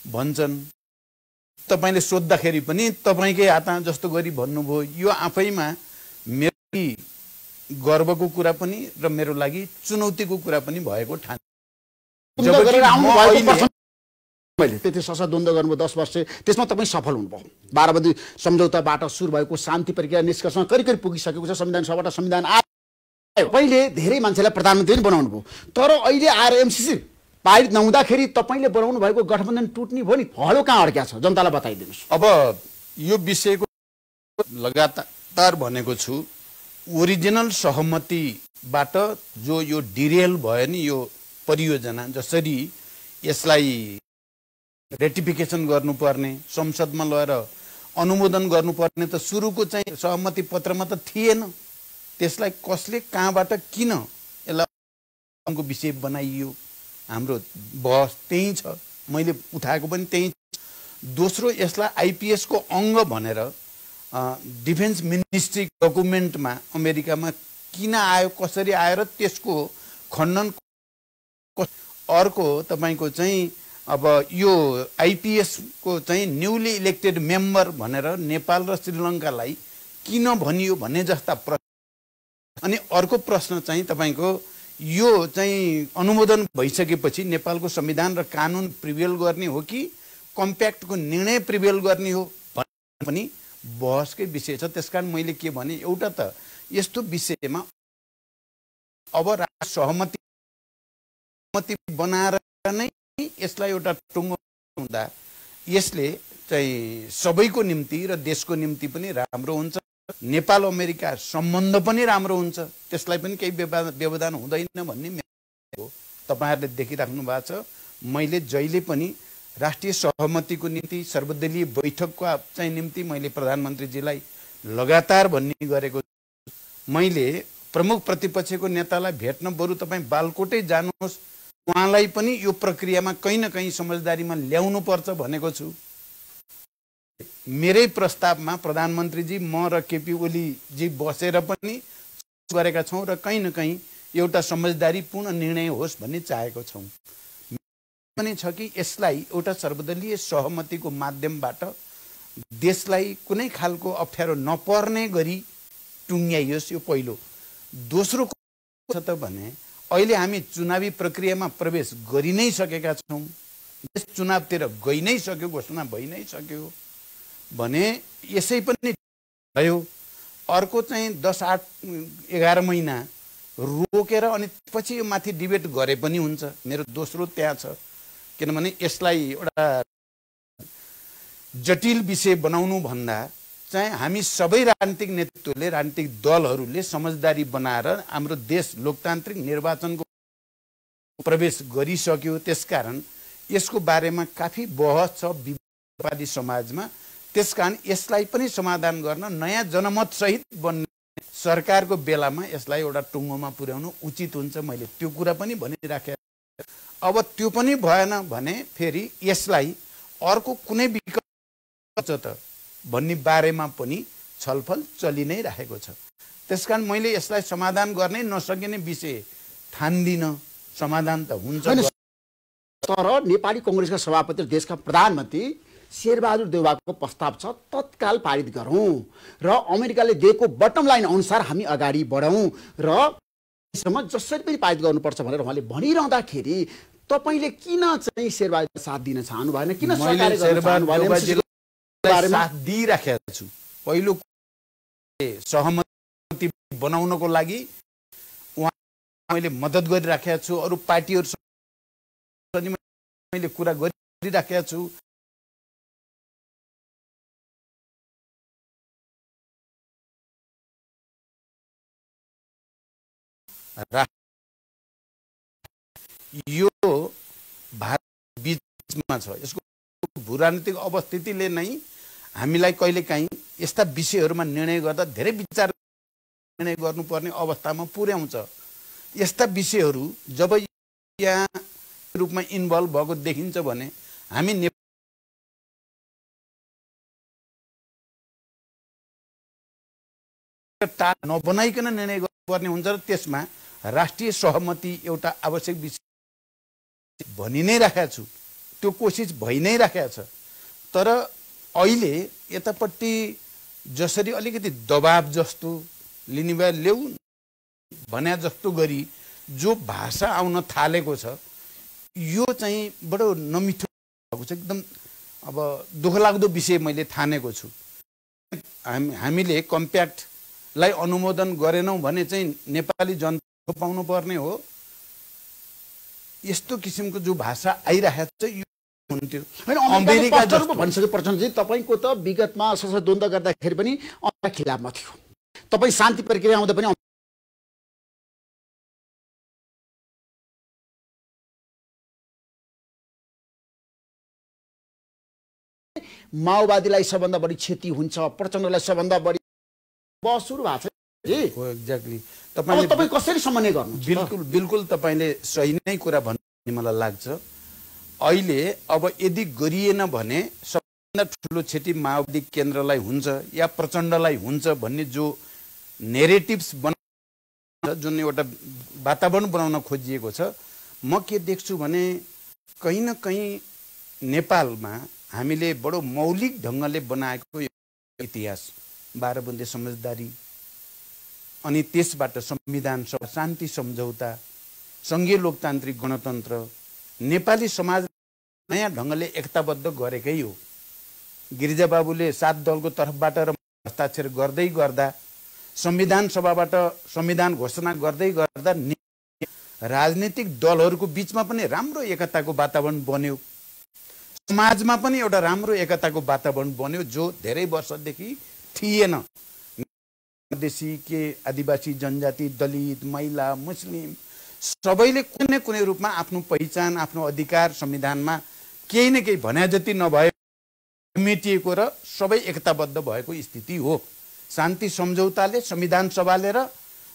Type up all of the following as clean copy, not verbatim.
भन्छन्। तपाईले सोद्धाखेरि पनि तपाईकै हातमा जस्तो गरी भन्नुभयो। यो आफैमा मेरो गर्वको कुरा पनि र मेरो लागि चुनौतीको कुरा पनि भएको ठान। मैले त्यति सशक्त द्वन्द्व गर्नुभयो 10 वर्ष, त्यसमा तपाईँ सफल हुनुभयो। 12 बजी सम्झौताबाट सुरु भएको शान्ति प्रक्रिया निष्कर्षमा करिब पुगिसकेको छ। संविधान सभाबाट संविधान आयो। पहिले धेरै मान्छेलाई प्रधानमन्त्री पनि बनाउनु भयो, तर अहिले आएर एमसीसी पारित नहुँदाखेरि तपाईँले बनाउनु भएको गठबन्धन टुट्ने भयो नि, हलो कहाँ अड्क्या छ जनतालाई बताइदिनुहोस्। अब यो विषयको लगातार भनेको छु, ओरिजिनल सहमतिबाट जो यो डिरेल भयो नि यो परियोजना, जसरी यसलाई रेटिफिकेसन गर्नुपर्ने, संसदमा लगेर अनुमोदन गर्नुपर्ने त सुरुको चाहिँ सहमति पत्रमा त थिएन। त्यसलाई कसले कहाँबाट किन यसलाई विषय बनाइयो, हाम्रो बहस त्यही छ। मैले उठाएको पनि त्यही। दोस्रो, यसलाई आइपीएस को अङ्ग भनेर डिफेन्स मिनिस्ट्री डकुमेन्टमा अमेरिकामा किन आयो, कसरी आयो र त्यसको खण्डन। अर्को तपाईको चाहिँ अब यो आइपीएस को चाहिँ न्यूली इलेक्टेड मेम्बर भनेर नेपाल र श्रीलङ्कालाई किन भनियो भन्ने जस्ता प्रश्न। अनि अर्को प्रश्न चाहिँ तपाईको यो चाहिँ अनुमोदन भइसकेपछि नेपालको संविधान र कानुन प्रिभेल गर्ने हो कि कम्प्याक्टको निर्णय प्रिभेल गर्ने हो भन्ने पनि बहसकै विषय छ। त्यसकारण मैले के भने, एउटा त यस्तो विषयमा अब सहमति बनाएर नै यसलाई एउटा टुङ्गो हुँदा यसले चाहिँ सबैको निम्ति र देशको निम्ति पनि राम्रो हुन्छ। नेपाल अमेरिका सम्बन्ध पनि राम्रो हुन्छ, त्यसलाई पनि केही व्यवधान हुँदैन भन्ने मेरो हो। तपाईहरुले देखिराख्नु भएको छ, मैले जहिले पनि राष्ट्रिय सहमतिको निम्ति सर्वदलीय बैठकको चाहिँ निम्ति मैले प्रधानमन्त्रीजीलाई लगातार भन्ने गरेको। मैले प्रमुख प्रतिपक्षको नेतालाई भेट्न बरु तपाईँ बालकोटै जानुहोस्, उहाँलाई पनि यो प्रक्रियामा कहीं न कहीं समझदारीमा ल्याउनु पर्छ भनेको छु। मेरै प्रस्तावमा प्रधानमन्त्रीजी म र केपी ओलीजी बसेर पनि गरेका छौं र कहीं न कहीं एउटा समझदारीपूर्ण निर्णय होस् भन्ने चाहेको छौं। पनि छ कि यसलाई एउटा सर्वदलीय सहमतिको माध्यमबाट देशलाई कुनै खालको अप्ठ्यारो नपर्ने गरी टुङ्ग्याइयोस्, यो पहिलो। दोस्रो छ त भने अहिले हामी चुनावी प्रक्रियामा प्रवेश गरि नै सकेका छौं, देश चुनावतिर गइ नै सक्यो, घोषणा भइ नै सक्यो भने यसै पनि भयो। अर्को चाहिँ 10, 8, 11 महिना रोकेर अनि पछि यो माथि डिबेट गरे पनि हुन्छ। मेरो दोस्रो त्यहाँ छ, किनभने यसलाई एउटा जटिल विषय बनाउनु भन्दा चाहिँ हामी सबै राजनीतिक नेतृत्वले, राजनीतिक दलहरूले समझदारी बनाएर हाम्रो देश लोकतान्त्रिक निर्वाचनको प्रवेश गरिसक्यो। त्यसकारण यसको बारेमा काफी बहस छ विवादी समाजमा। त्यसकारण यसलाई पनि समाधान गर्न नयाँ जनमत सहित बन्ने सरकारको बेलामा यसलाई एउटा टुङ्गोमा पुर्याउनु उचित हुन्छ। मैले त्यो कुरा पनि भनिराखे। अब त्यो पनि भएन भने फेरि यसलाई अर्को कुनै विकल्प छ त भन्ने बारेमा पनि छलफल चलि नै रहेको छ। त्यसकारण मैले यसलाई समाधान गर्नै नसकिने विषय ठान्दिन। समाधान त हुन्छ। तर नेपाली कांग्रेसका सभापति र देशका प्रधानमन्त्री शेरबहादुर देउवाको प्रस्ताव छ, तत्काल पारित गरौं र अमेरिकाले दिएको बटम लाइन अनुसार हामी अगाडि बढौं र जसरी पनि पारित गर्नुपर्छ भनेर उहाँले भनिरहँदाखेरि तपाईले किन चाहिँ शेरबहादुर साथ दिन चाहनु भएन? किन सरकारले साथ दिइराखेको छु? पहिलो सहमति बनाउनको लागि मैले मद्दत गरिराखेको छु, अरु पार्टीहरुसँग मैले कुरा गरिराखेको छु। यो भारत बीचमा छ, यसको भूराजनीतिक अवस्थितिले नै हामीलाई कहिलेकाहीँ यस्ता विषयहरुमा निर्णय गर्दा धेरै विचार निर्णय गर्नुपर्ने अवस्थामा पुर्याउँछ। यस्ता विषयहरु जब यहाँ रूपमा इन्भल्भ भएको देखिन्छ भने हामी नबनाइकन निर्णय गर्नुपर्ने हुन्छ र त्यसमा राष्ट्रिय सहमति एउटा आवश्यक विषय भनि नै राखेको छु। त्यो कोसिस भइ नै राखेको छ। तर अहिले यतापट्टि जसरी अलिकति दबाब जस्तो लिने भए ल्याउ भन्या जस्तो गरी जो भाषा आउन थालेको छ यो चाहिँ बडो नमिठो भएको छ। एकदम अब दुःखलाग्दो विषय मैले ठानेको छु। हामीले कम्प्याक्टलाई अनुमोदन गरेनौँ भने चाहिँ नेपाली जनता पाउनु पर्ने हो। यस्तो किसिमको जो भाषा आइरहेको छ यो हुन्थ्यो। अमेरिका जस्तो भनिसके प्रचण्डजी, तपाईको त विगतमा सशस्त्र द्वन्द्व गर्दाखेरि पनि अमेरिका खिलाफमा थियो, तपाईँ शान्ति प्रक्रिया आउँदा पनि माओवादीलाई सबभन्दा बढी क्षति हुन्छ, प्रचण्डलाई सबभन्दा बढी बहस सुरु भएको छ जी। हो एक्ज्याक्टली। तपाईँ कसरी समन्वय गर्नु? बिल्कुल बिल्कुल तपाईँले सही नै कुरा भन्ने मलाई लाग्छ। अहिले अब यदि गरिएन भने सबभन्दा ठुलो क्षति माओवादी केन्द्रलाई हुन्छ या प्रचण्डलाई हुन्छ भन्ने जो नेरेटिभ्स जुन एउटा वातावरण बनाउन खोजिएको छ, म के देख्छु भने कहीँ न कहीँ नेपालमा हामीले बडो मौलिक ढङ्गले बनाएको इतिहास 12 बुँदे समझदारी, अनि त्यसबाट संविधान सभा, शान्ति सम्झौता, सङ्घीय लोकतान्त्रिक गणतन्त्र, नेपाली समाज नयाँ ढङ्गले एकताबद्ध गरेकै हो। गिरिजाबाबुले 7 दलको तर्फबाट र हस्ताक्षर गर्दै गर्दा, संविधान सभाबाट संविधान घोषणा गर्दै गर्दा राजनीतिक दलहरूको बिचमा पनि राम्रो एकताको वातावरण बन्यो, समाजमा पनि एउटा राम्रो एकताको वातावरण बन्यो जो धेरै वर्षदेखि थिएन। देशी के आदिवासी जनजाति, दलित, महिला, मुस्लिम सबैले कुनै न कुनै रूपमा आफ्नो पहिचान, आफ्नो अधिकार संविधानमा केही न केही भन्या जति नभए मेटिएको र सबै एकताबद्ध भएको स्थिति हो। शान्ति सम्झौताले, संविधान सभाले र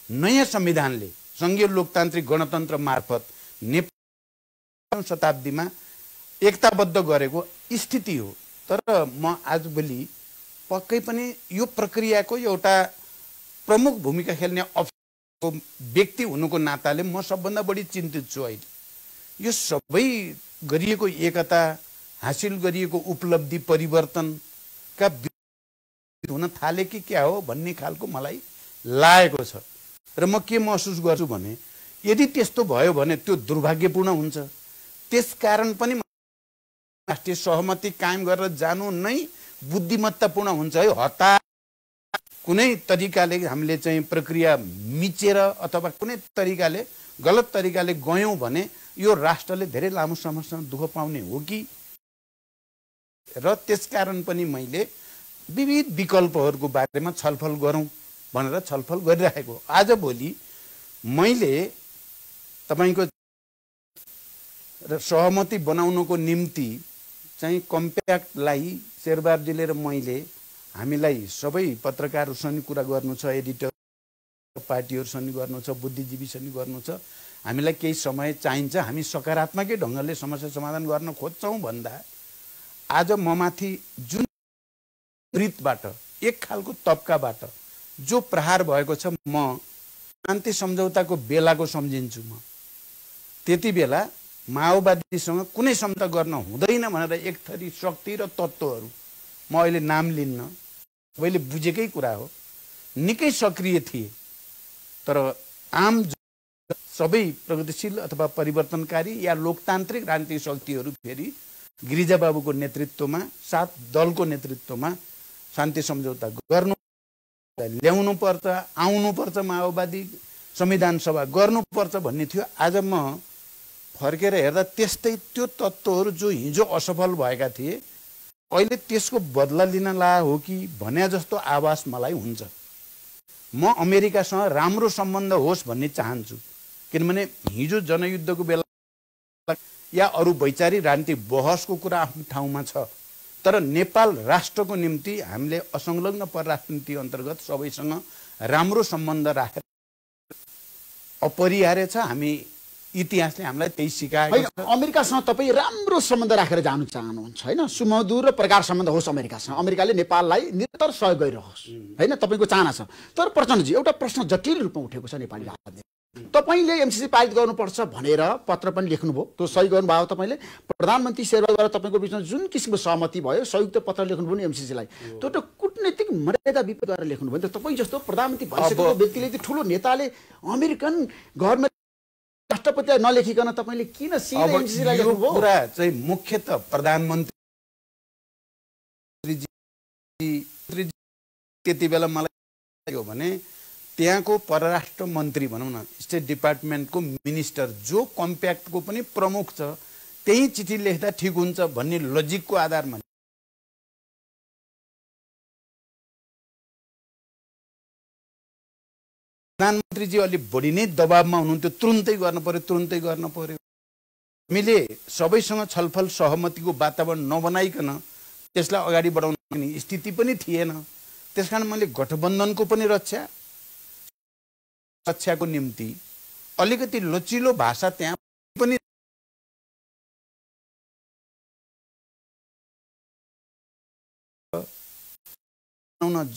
नयाँ संविधानले सङ्घीय लोकतान्त्रिक गणतन्त्र मार्फत नेपाल शताब्दीमा एकताबद्ध गरेको स्थिति हो। तर म आजभोलि पक्कै पनि यो प्रक्रियाको एउटा प्रमुख भूमिका खेल्ने व्यक्ति हुनुको नाताले म सबभन्दा बढी चिन्तित छु। अहिले यो सबै गरिएको एकता, हासिल गरिएको उपलब्धि परिवर्तनका हुन थाले कि क्या हो भन्ने खालको मलाई लागेको छ। र म के महसुस गर्छु भने यदि त्यस्तो भयो भने त्यो दुर्भाग्यपूर्ण हुन्छ। त्यसकारण पनि राष्ट्रिय सहमति कायम गरेर जानु नै बुद्धिमत्तापूर्ण हुन्छ है। हतार कुनै तरिकाले हामीले चाहिँ प्रक्रिया मिचेर अथवा कुनै तरिकाले गलत तरिकाले गयौँ भने यो राष्ट्रले धेरै लामो समयसम्म दुःख पाउने हो कि। र त्यसकारण पनि मैले विविध विकल्पहरूको बारेमा छलफल गरौँ भनेर छलफल गरिरहेको। आजभोलि मैले तपाईँको सहमति बनाउनको निम्ति चाहिँ कम्प्याक्टलाई शेरबहादुरजीले र मैले हामीलाई सबै पत्रकारहरूसँग कुरा गर्नु छ, एडिटर पार्टीहरूसँग गर्नु छ, बुद्धिजीवीसँग गर्नु छ, हामीलाई केही समय चाहिन्छ, हामी सकारात्मकै ढङ्गले समस्या समाधान गर्न खोज्छौँ भन्दा आज ममाथि जुन विपरीतबाट एक खालको तबकाबाट जो प्रहार भएको छ म शान्ति सम्झौताको बेलाको सम्झिन्छु। म त्यति बेला माओवादीसँग कुनै सम्झौता गर्न हुँदैन भनेर एक थरी शक्ति र तत्त्वहरू, म अहिले नाम लिन्न, सबैले बुझेकै कुरा हो, निकै सक्रिय थिए। तर आम सबै प्रगतिशील अथवा परिवर्तनकारी या लोकतान्त्रिक राजनीतिक शक्तिहरू फेरि गिरिजाबाबुको नेतृत्वमा 7 दलको नेतृत्वमा शान्ति सम्झौता गर्नु, ल्याउनुपर्छ, आउनुपर्छ, माओवादी संविधान सभा गर्नुपर्छ भन्ने थियो। आज म फर्केर हेर्दा त्यस्तै त्यो तत्त्वहरू जो हिजो असफल भएका थिए अहिले त्यसको बदला लिन ला हो कि भन्या जस्तो आभास मलाई हुन्छ। म अमेरिकासँग राम्रो सम्बन्ध होस् भन्ने चाहन्छु, किनभने हिजो जनयुद्धको बेला या अरू वैचारिक राजनीतिक बहसको कुरा आफ्नो ठाउँमा छ, तर नेपाल राष्ट्रको निम्ति हामीले असंलग्न परराष्ट्र नीति अन्तर्गत सबैसँग राम्रो सम्बन्ध राखेर अपरिहार्य छ। हामी इतिहासले हामीलाई त्यही सिकाएको छ। अमेरिकासँग तपाईँ राम्रो सम्बन्ध राखेर जानु चाहनुहुन्छ होइन, सुमधुर र प्रगाढ सम्बन्ध होस् अमेरिकासँग, अमेरिकाले नेपाललाई निरन्तर सहयोग गरिरहोस् होइन, तपाईँको चाहना छ। तर प्रचण्डजी, एउटा प्रश्न जटिल रूपमा उठेको छ नेपाली राजनीतिमा, तपाईँले एमसिसी पारित गर्नुपर्छ भनेर पत्र पनि लेख्नुभयो, त्यो सही गर्नुभयो तपाईँले। प्रधानमन्त्री शेरबहादुरद्वारा तपाईँको बिचमा जुन किसिमको सहमति भयो, संयुक्त पत्र लेख्नुभयो नि एमसिसीलाई, त्यो त कुटनीतिक मर्यादा विपरीत लेख्नुभयो नि त। तपाईँ जस्तो प्रधानमन्त्री भइसकेको व्यक्तिले, त्यो ठुलो नेताले अमेरिकन गभर्मेन्ट राष्ट्रपतिलाई नलेखिकन तपाईँले किन सिधै एमसिसीलाई लेख्नुभयो? कुरा चाहिँ मुख्यतः प्रधानमन्त्री त्यति बेला मलाई हो भने त्यहाँको परराष्ट्र मन्त्री भनौँ न, स्टेट डिपार्टमेन्टको मिनिस्टर जो कम्प्याक्टको पनि प्रमुख छ, त्यही चिठी लेख्दा ठिक हुन्छ भन्ने लजिकको आधारमा प्रधानमन्त्रीजी अलि बढी नै दबावमा हुनुहुन्थ्यो, तुरुन्तै गर्न पर्यो। हामीले सबैसँग छलफल सहमतिको वातावरण नबनाइकन त्यसलाई अगाडि बढाउने स्थिति पनि थिएन। त्यसकारण मैले गठबन्धनको पनि रक्षाको निम्ति अलिकति लचिलो भाषा त्यहाँ पनि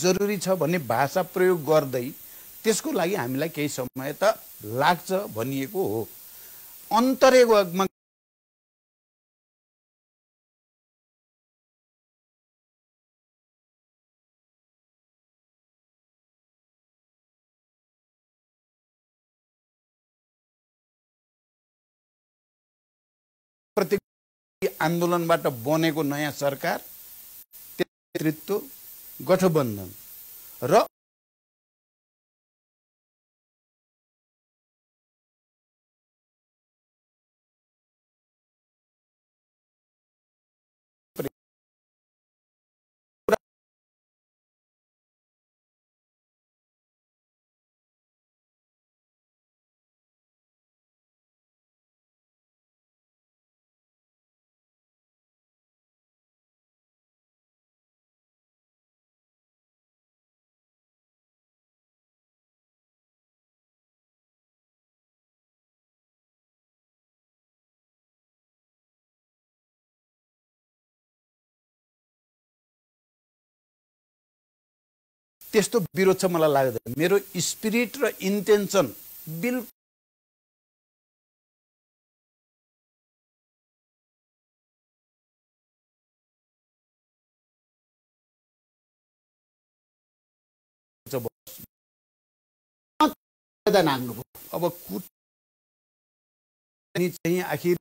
जरुरी छ भन्ने भाषा प्रयोग गर्दै त्यसको लागि हामीलाई केही समय त लाग्छ भनिएको हो। अन्तर्गतमा प्रत्येक आन्दोलनबाट बनेको नयाँ सरकार, नेतृत्व, गठबन्धन र त्यस्तो विरोध छ मलाई लाग्दैन। मेरो स्पिरिट र इन्टेन्सन बिल्कुल अब चाहिँ आखिर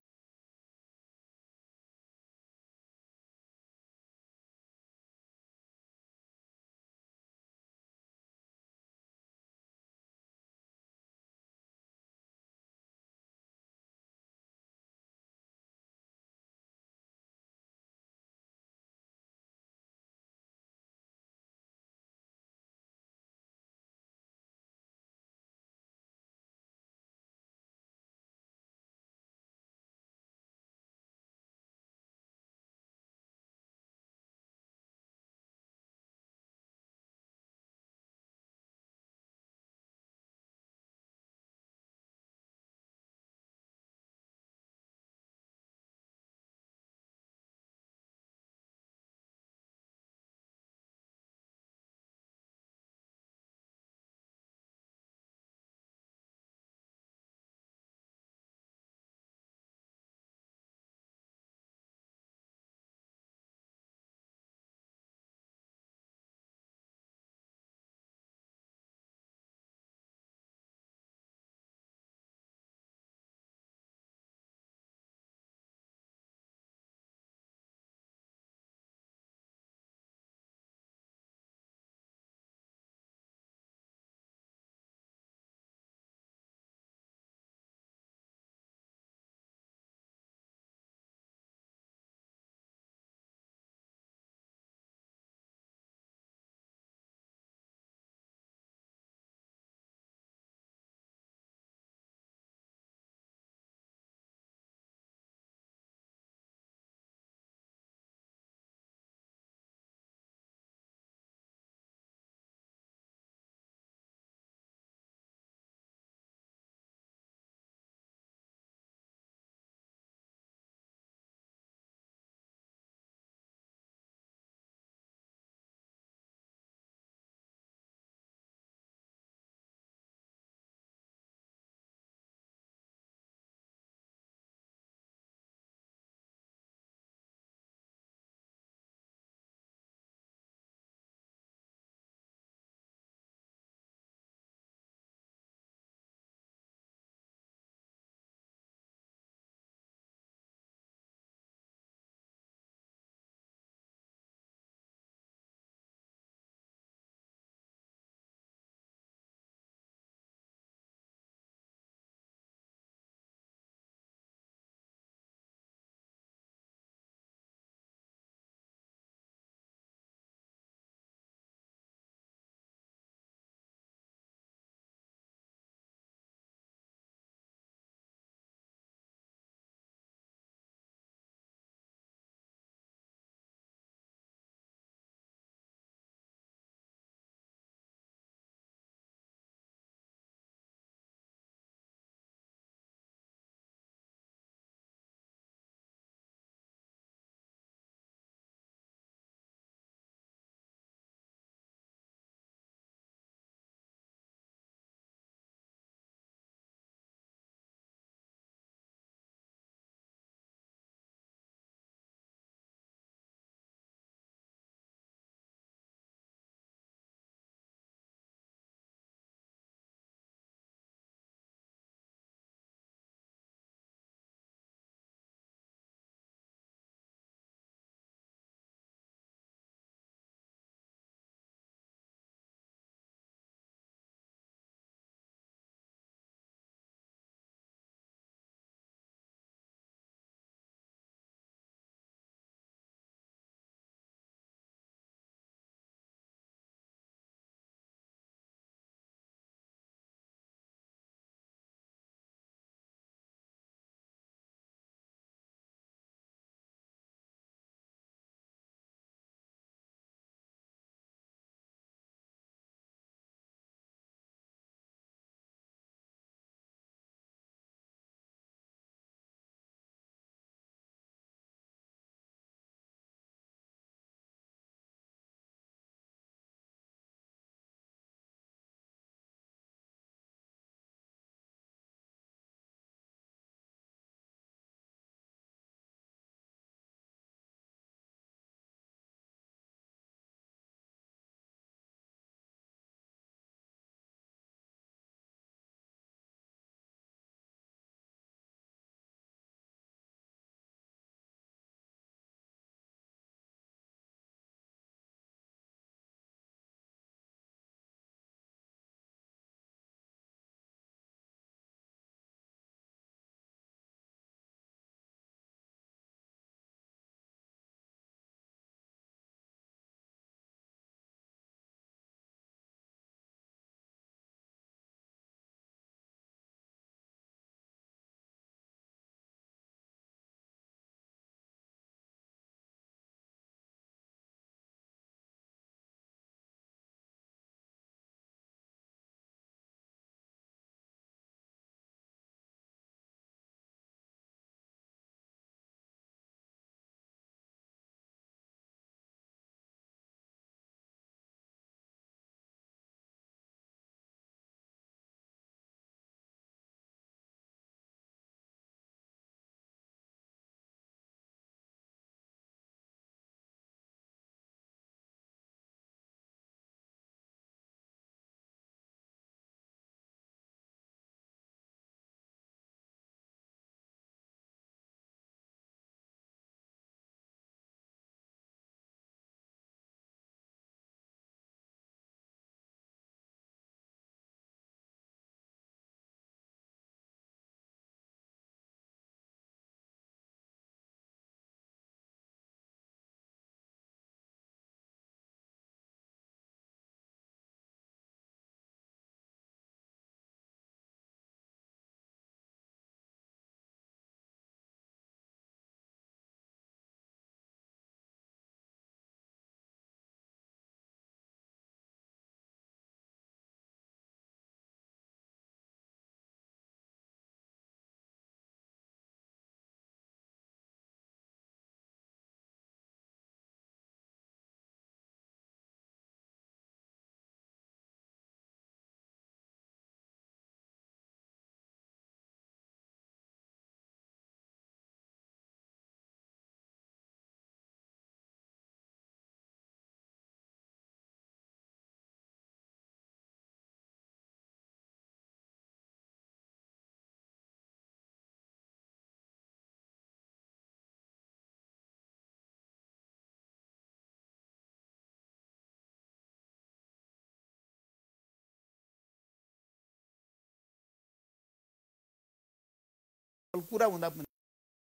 कुरा हुँदा पनि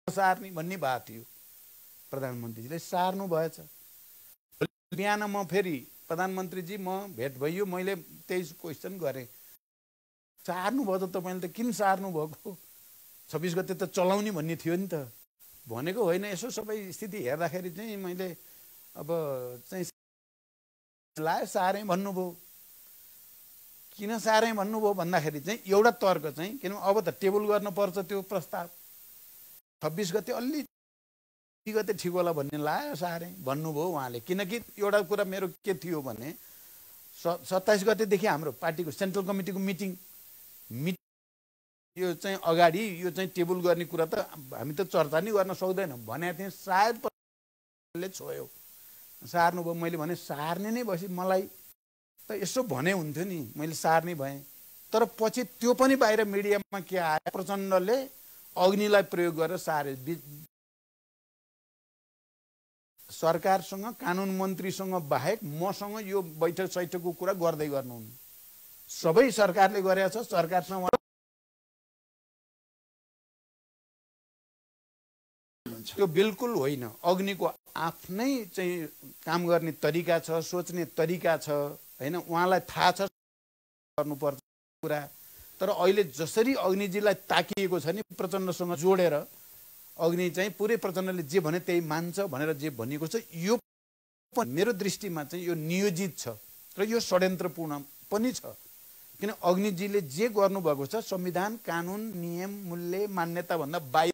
सार्ने भन्ने भएको थियो। प्रधानमन्त्रीजीले सार्नु भएछ। बिहान म फेरि प्रधानमन्त्रीजी म भेट भइयो, मैले त्यही क्वेसन गरेँ, सार्नु भयो त तपाईँले त किन सार्नु भएको? 26 गते त चलाउने भन्ने थियो नि त। भनेको होइन, यसो सबै स्थिति हेर्दाखेरि चाहिँ मैले अब चाहिँ लायो सारेँ भन्नुभयो। किन सारेँ भन्नुभयो भन्दाखेरि चाहिँ एउटा तर्क चाहिँ किन अब त टेबल गर्न पर्छ त्यो प्रस्ताव, 26 गते अलि गते ठिक होला भन्ने लायो सारेँ भन्नुभयो उहाँले। किनकि एउटा कुरा मेरो के थियो भने 27 गतेदेखि हाम्रो पार्टीको सेन्ट्रल कमिटीको मिटिङ यो चाहिँ अगाडि यो चाहिँ टेबल गर्ने कुरा त हामी त चर्चा नै गर्न सक्दैनौँ भनेको थिएँ। सायद छोयो, सार्नुभयो। मैले भने सार्ने नै भएपछि मलाई त यसो भने हुन्थ्यो नि, मैले सार्ने भएँ। तर पछि त्यो पनि बाहिर मिडियामा के आयो, प्रचण्डले अग्निलाई प्रयोग गरेर सारे। सरकारसँग कानुन मन्त्रीसँग बाहेक मसँग यो बैठक सैठकको कुरा गर्दै गर्नुहुन्न। सबै सरकारले गरेको छ, सरकारसँग त्यो बिल्कुल होइन। अग्निको आफ्नै चाहिँ काम गर्ने तरिका छ, सोच्ने तरिका छ होइन, उहाँलाई थाहा छ गर्नुपर्छ कुरा। तर अहिले जसरी अग्निजीलाई ताकिएको छ नि प्रचण्डसँग जोडेर, अग्नि चाहिँ पुरै प्रचण्डले जे भने त्यही मान्छ भनेर जे भनिएको छ, यो मेरो दृष्टिमा चाहिँ यो नियोजित छ र यो षड्यन्त्रपूर्ण पनि छ। किन अग्निजीले जे गर्नुभएको छ संविधान, कानुन, नियम, मूल्य, मान्यता भन्दा बाहिर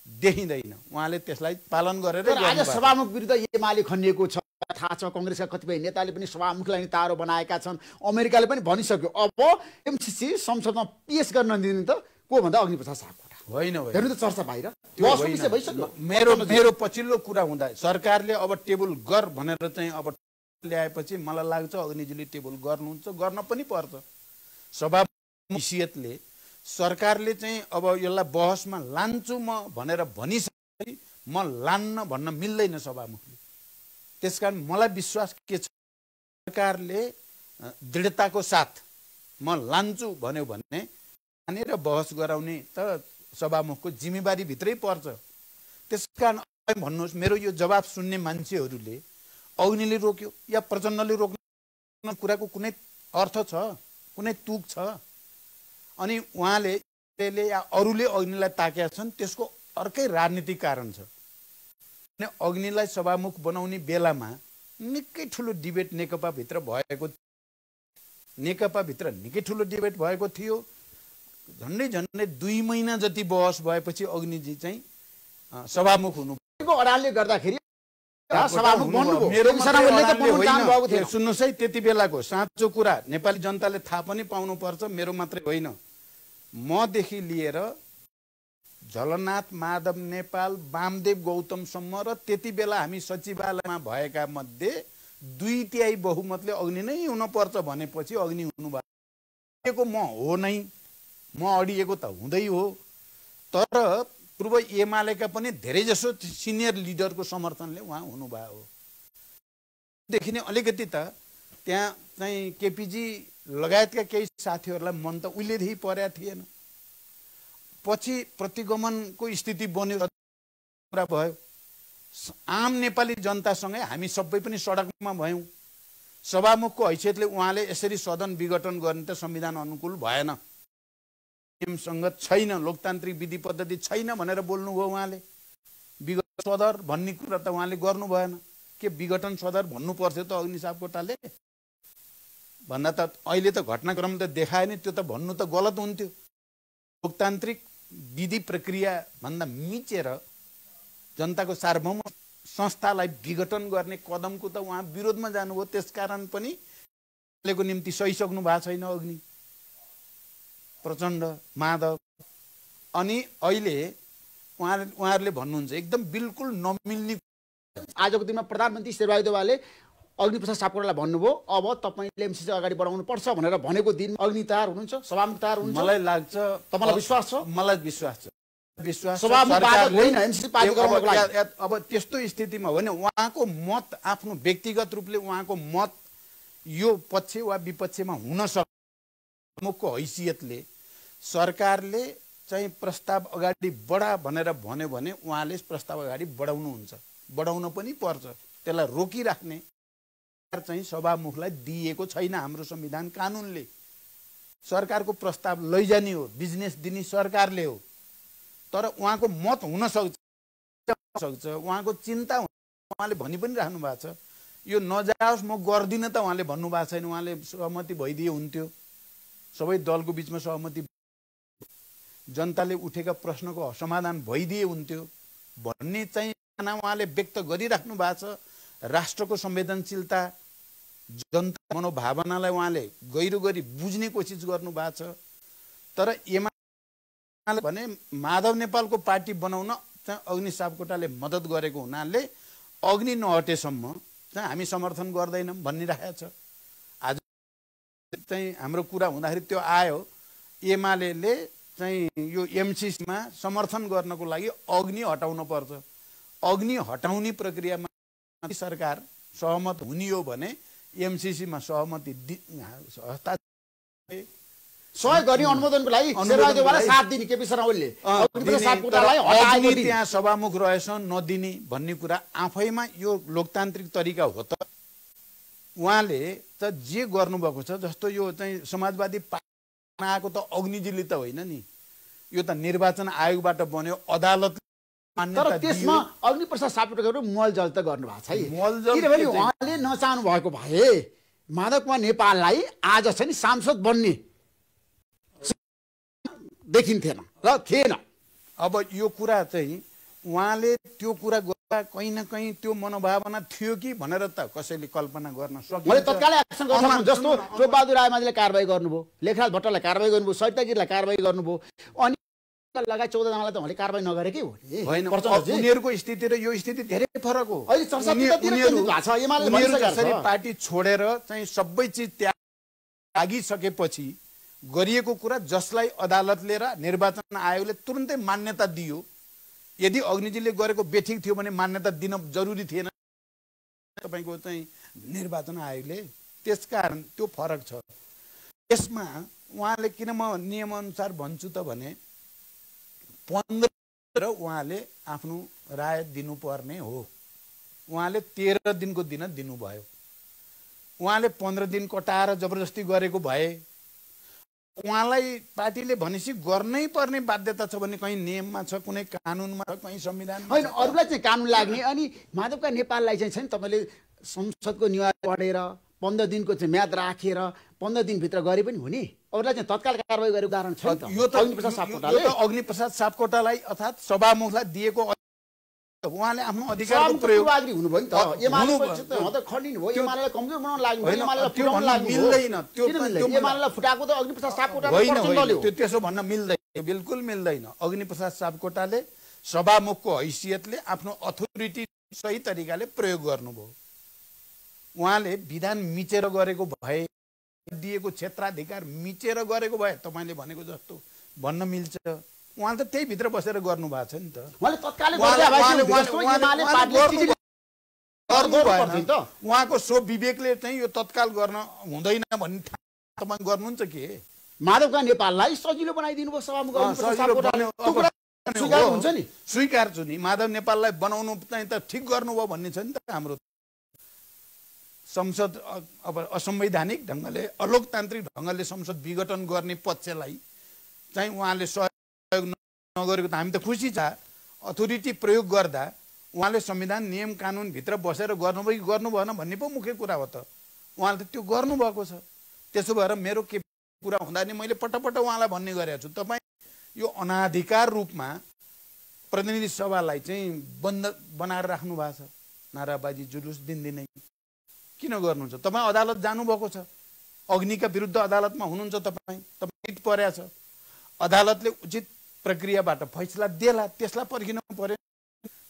देखिँदैन। उहाँले त्यसलाई पालन गरेर आज सभामुख विरुद्ध एमाले खनिएको छ, थाहा छ। कङ्ग्रेसका कतिपय नेताले पनि सभामुखलाई नि तारो बनाएका छन्। अमेरिकाले पनि भनिसक्यो अब एमसिसी संसदमा पेश गर्न दिने त को भन्दा अग्निप्रसाद सापकोटा होइन। हेर्नु त चर्चा बाहिर मेरो पछिल्लो कुरा हुँदा सरकारले अब टेबल गर भनेर चाहिँ अब ल्याएपछि मलाई लाग्छ अग्निजीले टेबल गर्नुहुन्छ, गर्न पनि पर्छ। सभामुखले सरकारले चाहिँ अब यसलाई बहसमा लान्छु म भनेर भनिसकेपछि म लान्न भन्न मिल्दैन सभामुखले। त्यसकारण मलाई विश्वास के छ, सरकारले दृढताको साथ म लान्छु भन्यो भने हानेर बहस गराउने त सभामुखको जिम्मेवारीभित्रै पर्छ। त्यसकारण भन्नुहोस्, मेरो यो जवाब सुन्ने मान्छेहरूले अग्निले रोक्यो या प्रचण्डले रोक्ने कुराको कुनै अर्थ छ, कुनै तुक छ? अनि उहाँले या अरूले अग्निलाई ताकेका छन्, त्यसको अर्कै राजनीतिक कारण छ। अनि अग्निलाई सभामुख बनाउने बेलामा निकै ठुलो डिबेट नेकपाभित्र निकै ठुलो डिबेट भएको थियो। झन्डै 2 महिना जति बहस भएपछि अग्निजी चाहिँ सभामुख हुनु। अडालले गर्दाखेरि सुन्नुहोस् है, त्यति बेलाको साँचो कुरा नेपाली जनताले थाहा पनि पाउनुपर्छ। मेरो मात्रै होइन, मदेखि लिएर झलनाथ माधव नेपाल, वामदेव गौतमसम्म र त्यति बेला हामी सचिवालयमा भएका मध्ये 2/3 बहुमतले अग्नि नै हुनुपर्छ भनेपछि अग्नि हुनुभएको म हो नै, म अडिएको त हुँदै हो। तर पूर्व एमालेका पनि धेरैजसो सिनियर लिडरको समर्थनले उहाँ हुनुभयो हो। देखि नै अलिकति त त्यहाँ चाहिँ केपीजी लगायतका केही साथीहरूलाई मन त उहिलेदेखि परेको थिएन। पछि प्रतिगमनको स्थिति बन्यो, कुरा भयो। आम नेपाली जनतासँगै हामी सबै पनि सडकमा भयौँ। सभामुखको हैसियतले उहाँले यसरी सदन विघटन गर्ने त संविधान अनुकूल भएन, नियमसँग छैन, लोकतान्त्रिक विधि पद्धति छैन भनेर बोल्नुभयो उहाँले। विघटन सदर भन्ने कुरा त उहाँले गर्नु भएन। के विघटन सदर भन्नुपर्थ्यो त अग्नि सापकोटाले भन्दा त अहिले त घटनाक्रम त देखाए नि, त्यो त भन्नु त गलत हुन्थ्यो। लोकतान्त्रिक विधि प्रक्रिया भन्दा मिचेर जनताको सार्वभौम संस्थालाई विघटन गर्ने कदमको त उहाँ विरोधमा जानुभयो। त्यसकारण पनि को निम्ति सहिसक्नु भएको छैन अग्नि, प्रचण्ड, माधव। अनि अहिले उहाँहरूले भन्नुहुन्छ एकदम बिल्कुल नमिल्ने। आजको दिनमा प्रधानमन्त्री शेरबहादुर देउवाले अग्निप्रसाद सापकोटालाई भन्नुभयो अब तपाईँले एमसिसी अगाडि बढाउनु पर्छ भनेर भनेको दिन अग्नि तयार हुनुहुन्छ, सभामुख तयार हुनुहुन्छ? मलाई लाग्छ, तपाईँलाई विश्वास छ? मलाई विश्वास छ। अब त्यस्तो स्थितिमा हो भने उहाँको मत, आफ्नो व्यक्तिगत रूपले उहाँको मत यो पक्ष वा विपक्षमा हुन सक्छ। मुखको हैसियतले सरकारले चाहिँ प्रस्ताव अगाडि बढा भनेर भन्यो भने उहाँले प्रस्ताव अगाडि बढाउनुहुन्छ, बढाउन पनि पर्छ। त्यसलाई रोकिराख्ने चाहिँ सभामुखलाई दिएको छैन हाम्रो संविधान कानुनले। सरकारको प्रस्ताव लैजाने हो, बिजनेस दिने सरकारले हो, तर उहाँको मत हुन सक्छ, उहाँको चिन्ता उहाँले भनि पनि राख्नु भएको छ, यो नजाओस् म गर्दिनँ त उहाँले भन्नुभएको छैन। उहाँले सहमति भइदिए हुन्थ्यो, सबै दलको बिचमा सहमति, जनताले उठेका प्रश्नको समाधान भइदिए हुन्थ्यो भन्ने चाहिँ उहाँले व्यक्त गरिराख्नु भएको छ। राष्ट्रको संवेदनशीलता, जनता मनोभावनालाई उहाँले गहिरो गरी बुझ्ने कोसिस गर्नु भएको छ। तर एमाले भने माधव नेपालको पार्टी बनाउन चाहिँ अग्नि सापकोटाले मद्दत गरेको हुनाले अग्नि नहटेसम्म चाहिँ हामी समर्थन गर्दैनौँ भनिरहेको छ। आज चाहिँ हाम्रो कुरा हुँदाखेरि त्यो आयो, एमाले चाहिँ यो एमसीसीमा समर्थन गर्नको लागि अग्नि हटाउन पर्छ। अग्नि हटाउने प्रक्रियामा सरकार सहमत हुने हो भने एमसीसीमा सहमति सहयोग गर्ने अनुमोदनको लागि शेरबहादुरलाई साथ दिने केपी शर्मा ओलीले त्यहाँ सभामुख रहेछ नदिने भन्ने कुरा आफैमा यो लोकतान्त्रिक तरिका हो त। उहाँले त जे गर्नुभएको छ, जस्तो यो चाहिँ समाजवादी पार्टी आएको त अग्निजीले त होइन नि, यो त निर्वाचन आयोगबाट बन्यो, अदालत। तर त्यसमा अग्निप्रसाद सापकोटाको मलजल त गर्नु भएको छैन, किनभने उहाँले नचाहनु भएको भए माधव कुमार नेपाललाई आज चाहिँ सांसद बन्ने देखिन्थेन र थिएन। अब यो कुरा चाहिँ उहाँले त्यो कुरा गर्दा कहीँ न कहीँ त्यो मनोभावना थियो कि भनेर त कसैले कल्पना गर्न सक्छ। मैले तत्कालै एक्सन गर्न सक्छु, जस्तो टोपबहादुर रायमाझीले कारबाही गर्नुभयो, लेखराज भट्टराईलाई कारबाही गर्नुभयो, सरिता गिरीलाई कारबाही गर्नुभयो, अनि लगायत 14 जनालाई त उहाँले कारबाही नगरेकै हो नि। होइन, उनीहरूको स्थिति र यो स्थिति धेरै फरक हो। अहिले पार्टी छोडेर चाहिँ सबै चिज त्याग लागिसकेपछि गरिएको कुरा जसलाई अदालतले र निर्वाचन आयोगले तुरुन्तै मान्यता दियो। यदि अग्निजीले गरेको बेठिक थियो भने मान्यता दिन जरुरी थिएन तपाईको चाहिँ निर्वाचन आयोगले। त्यसकारण त्यो फरक छ। यसमा उहाँले किन म नियमअनुसार भन्छु त भने 15 उहाँले आफ्नो राय दिनुपर्ने हो। उहाँले 13 दिनको दिन दिनुभयो। उहाँले 15 दिन कटाएर जबरजस्ती गरेको भए उहाँलाई पार्टीले भनेपछि गर्नै पर्ने बाध्यता छ भने कहीँ नियममा छ, कुनै कानुनमा छ, कहीँ संविधानमा होइन, अरूलाई चाहिँ कानुन लाग्ने। अनि माधवका नेपाललाई चाहिँ छैन तपाईले संसदको नियम पढेर 15 दिनको चाहिँ म्याद राखेर 15 दिनभित्र गरे पनि हुने। अरूलाई चाहिँ तत्काल कारबाही गरेको उदाहरण छ त। यो त अग्निप्रसाद सापकोटालाई अर्थात् सभामुखलाई दिएको उहाँले आफ्नो अधिकारको प्रयोग हुनुभयो नि त। एमाले खण्डिनु भयो, एमालेलाई कमजोर बनाउन लाग्नु भयो, एमालेलाई फुटाउन लाग्नु मिल्दैन। त्यो एमालेलाई फुटाएको त अग्निप्रसाद सापकोटा होइन, त्यसो भन्न मिल्दैन, बिल्कुल मिल्दैन। अग्निप्रसाद सापकोटाले सभामुखको हैसियतले आफ्नो अथोरिटी सही तरिकाले प्रयोग गर्नुभयो। उहाँले विधान मिचेर गरेको भए, दिएको क्षेत्राधिकार मिचेर गरेको भए तपाईँले भनेको जस्तो भन्न मिल्छ। उहाँले त त्यही भित्र बसेर गर्नु भएको छ नि त। उहाँको सो विवेकले चाहिँ यो तत्काल गर्न हुँदैन भन्ने तपाईँ गर्नुहुन्छ के? माधवका नेपाललाई सजिलो बनाइदिनु भयो सभामुख हुन्छ नि, स्वीकार छु नि। माधव नेपाललाई बनाउनु चाहिँ त ठिक गर्नुभयो भन्ने छ नि त। हाम्रो संसद अब असंवैधानिक ढङ्गले अलोकतान्त्रिक ढङ्गले संसद विघटन गर्ने पक्षलाई चाहिँ उहाँले नगरेको त हामी त खुसी छ। अथोरिटी प्रयोग गर्दा उहाँले संविधान नियम कानुन भित्र बसेर गर्नुभयो कि गर्नु भएन भन्ने पो मुख्य कुरा हो त। उहाँले त त्यो गर्नुभएको छ। त्यसो भएर मेरो के कुरा हुँदा नि मैले पटपट उहाँलाई भन्ने गरेको छु, तपाईँ यो अनाधिकार रूपमा प्रतिनिधि सभालाई चाहिँ बन्द बनाएर राख्नु भएको छ। नाराबाजी जुलुस दिनदिनै किन गर्नुहुन्छ? तपाईँ अदालत जानुभएको छ, अग्निका विरुद्ध अदालतमा हुनुहुन्छ, तपाईँ पिट परेको छ। अदालतले उचित प्रक्रियाबाट फैसला देला, त्यसलाई पर्खिनु पर्यो।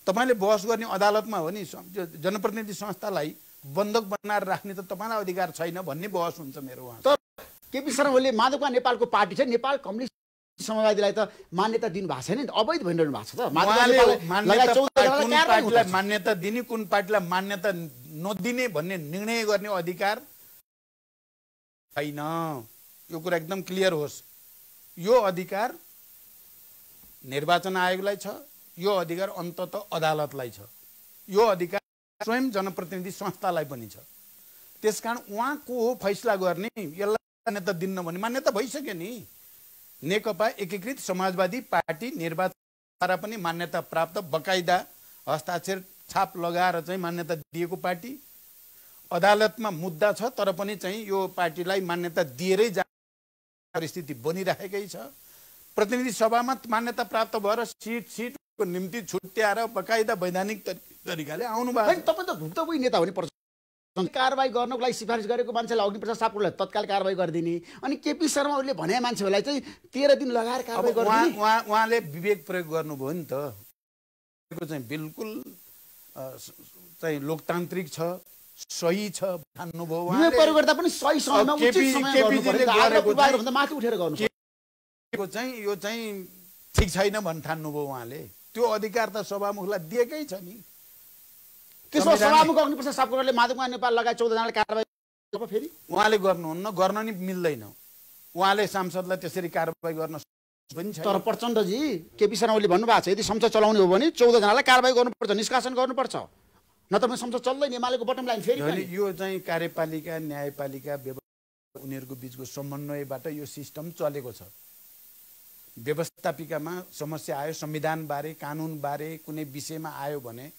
तपाईँले बहस गर्ने अदालतमा हो नि। जनप्रतिनिधि संस्थालाई बन्धक बनाएर राख्ने त तपाईँलाई अधिकार छैन भन्ने बहस हुन्छ मेरो उहाँ। तर केपी शर्मा ओलीले माधवका नेपालको पार्टी छ नेपाल कम्युनिस्ट समाजवादीलाई त मान्यता दिनु भएको छैन, अवैध भइरहनु भएको छ त। पार्टीलाई मान्यता दिने, कुन पार्टीलाई मान्यता नदिने भन्ने निर्णय गर्ने अधिकार छैन। यो कुरा एकदम क्लियर होस्। यो अधिकार निर्वाचन आयोगलाई छ, यो अधिकार अन्ततः अदालतलाई छ, यो अधिकार स्वयं जनप्रतिनिधि संस्थालाई पनि छ। त्यसकारण उहाँको हो फैसला गर्ने, यसलाई मान्यता दिन्न भने मान्यता भइसक्यो नि। नेकपा एकीकृत समाजवादी पार्टी निर्वाचनद्वारा पनि मान्यता प्राप्त, बकाइदा हस्ताक्षर छाप लगाएर चाहिँ मान्यता दिएको पार्टी। अदालतमा मुद्दा छ तर पनि चाहिँ यो पार्टीलाई मान्यता दिएरै जाने परिस्थिति बनिरहेकै छ। प्रतिनिधि सभामा मान्यता प्राप्त भएर सिटको निम्ति छुट्याएर बकाइदा वैधानिक तरिकाले आउनु भएको। तपाईँ त भुक्तभोगी नेता हुने पर्छ। कारबाही गर्नको लागि सिफारिस गरेको मान्छेलाई अग्निप्रसाद सापकोटालाई तत्काल कारबाही गरिदिने, अनि केपी शर्मा ओलीले भने मान्छेहरूलाई चाहिँ 13 दिन लगाएर कारबाही गरिदिने। उहाँले विवेक प्रयोग गर्नुभयो नि त। चाहिँ बिल्कुल चाहिँ लोकतान्त्रिक छ, सही छ भन्नुभयो उहाँले। विवेक प्रयोग गर्दा पनि सही समयमा उचित समयमा गर्नुपर्छ। आजको माथि उठेर गर्नु चाहिँ यो चाहिँ ठिक छैन भन्न ठान्नुभयो उहाँले। त्यो अधिकार त सभामुखलाई दिएकै छ नि। त्यसमा सभामुख अग्निप्रसाद सापकोटाले माधवकुमार नेपाल लगायत 14 जनाले कारबाही फेरि उहाँले गर्नुहुन्न, गर्न नि मिल्दैन। उहाँले सांसदलाई त्यसरी कारबाही गर्न पनि छैन। तर प्रचण्डजी केपी शर्मा ओलीले भन्नुभएको छ, यदि संसद चलाउने हो भने 14 जनालाई कारबाही गर्नुपर्छ, निष्कासन गर्नुपर्छ, नत्र संसद चल्दैन। एमालेको बटम लाइन फेरि यो चाहिँ कार्यपालिका न्यायपालिका उनीहरूको बिचको समन्वयबाट यो सिस्टम चलेको छ। व्यवस्थापिकामा समस्या आयो, संविधानबारे कानुनबारे कुनै विषयमा आयो भने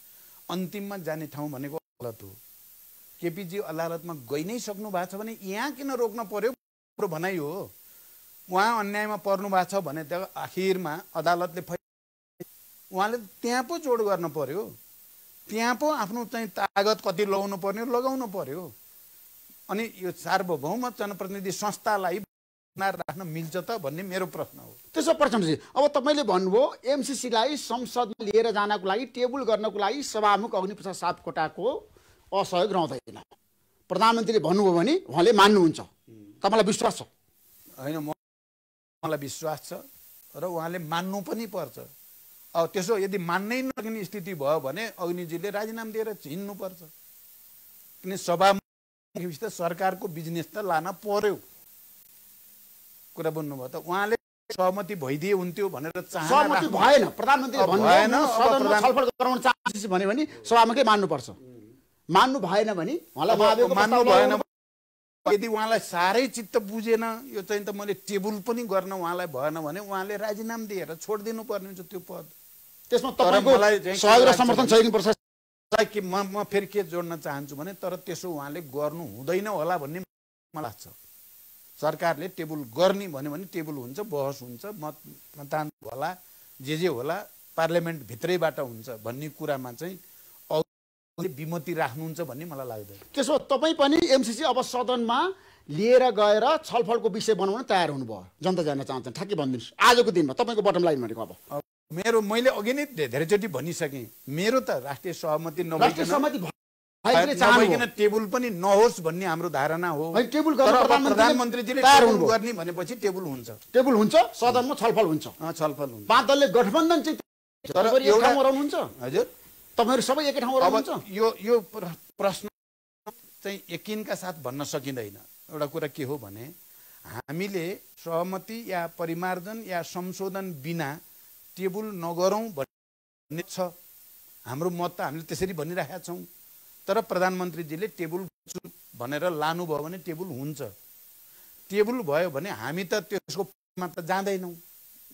अन्तिममा जाने ठाउँ भनेको अदालत हो। केपीजी अदालतमा गइ नै सक्नु भएको छ भने यहाँ किन रोक्न पर्यो भनाइ हो। उहाँ अन्यायमा पर्नु भएको छ भने त आखिरमा अदालतले उहाँले त्यहाँ पो जोड गर्न पर्यो, त्यहाँ पो आफ्नो चाहिँ तागत कति लगाउनु पर्ने लगाउनु पर्यो। अनि यो सार्वभौम जनप्रतिनिधि संस्थालाई राख्न मिल्छ त भन्ने मेरो प्रश्न हो। त्यसो प्रचण्डजी, अब तपाईँले भन्नुभयो एमसीसीलाई संसदमा लिएर जानको लागि, टेबल गर्नको लागि सभामुख अग्निप्रसाद सापकोटाको असहयोग रहँदैन। प्रधानमन्त्रीले भन्नुभयो भने उहाँले मान्नुहुन्छ, तपाईँलाई विश्वास छ? होइन, मलाई विश्वास छ र उहाँले मान्नु पनि पर्छ। अब त्यसो यदि मान्नै नसक्ने स्थिति भयो भने अग्निजीले राजीनामा दिएर हिँड्नुपर्छ। किन सभामुख त सरकारको बिजनेस त लान पर्यो। कुरा भन्नुभयो त उहाँले सहमति भइदिए हुन्थ्यो भनेर सहमति भएन। प्रधानमन्त्रीले भन्नुभयो सदनमा छलफल गराउन चाहन्छु भने सभामुखले मान्नुपर्छ। मान्नु भएन भने उहाँलाई मान्नु भएन। यदि उहाँलाई साह्रै चित्त बुझेन, यो चाहिँ त मैले टेबल पनि गर्न उहाँलाई भएन भने उहाँले राजीनामा दिएर छोडिदिनु पर्ने हुन्छ त्यो पद। त्यसमा तपाईँको सहयोग र समर्थन चाहिने पर्छ। कि म फेरि के जोड्न चाहन्छु भने तर त्यसो उहाँले गर्नु हुँदैन होला भन्ने मलाई लाग्छ। सरकारले टेबल गर्ने भन्यो भने टेबल हुन्छ, बहस हुन्छ, मतदान होला, जे होला पार्लियामेन्ट भित्रैबाट हुन्छ भन्ने कुरामा चाहिँ विमति राख्नुहुन्छ भन्ने मलाई लाग्दैन। त्यसो तपाईँ पनि एमसीसी अब सदनमा लिएर गएर छलफलको विषय बनाउन तयार हुनुभयो, जनता जान्न चाहन्छन्, ठ्याक्कै भनिदिनुहोस् आजको दिनमा तपाईँको बटम लाइन भनेको। अब मैले अघि नै धेरैचोटि भनिसकेँ, मेरो त राष्ट्रिय सहमति नभइकन टेबल पनि नहोस् भन्ने हाम्रो धारणा हो। प्रधानमन्त्रीजीले टेबल गर्ने भनेपछि टेबल हुन्छ, टेबल हुन्छ, सदनमा छलफल हुन्छ, छलफल हुन्छ। 5 दलले गठबन्धन चाहिँ रहनुहुन्छ हजुर, तपाईहरु सबै एकै ठाउँमा रहनुहुन्छ। यो प्रश्न चाहिँ यकिनका साथ भन्न सकिँदैन। एउटा कुरा के हो भने हामीले सहमति या परिमार्जन या संशोधन बिना टेबल नगरौँ भन्ने छ हाम्रो मत, त हामीले त्यसरी भनिरहेका छौँ। तर प्रधानमन्त्रीजीले टेबल भनेर लानुभयो भने टेबल हुन्छ। टेबल भयो भने हामी त त्यसको त जाँदैनौँ,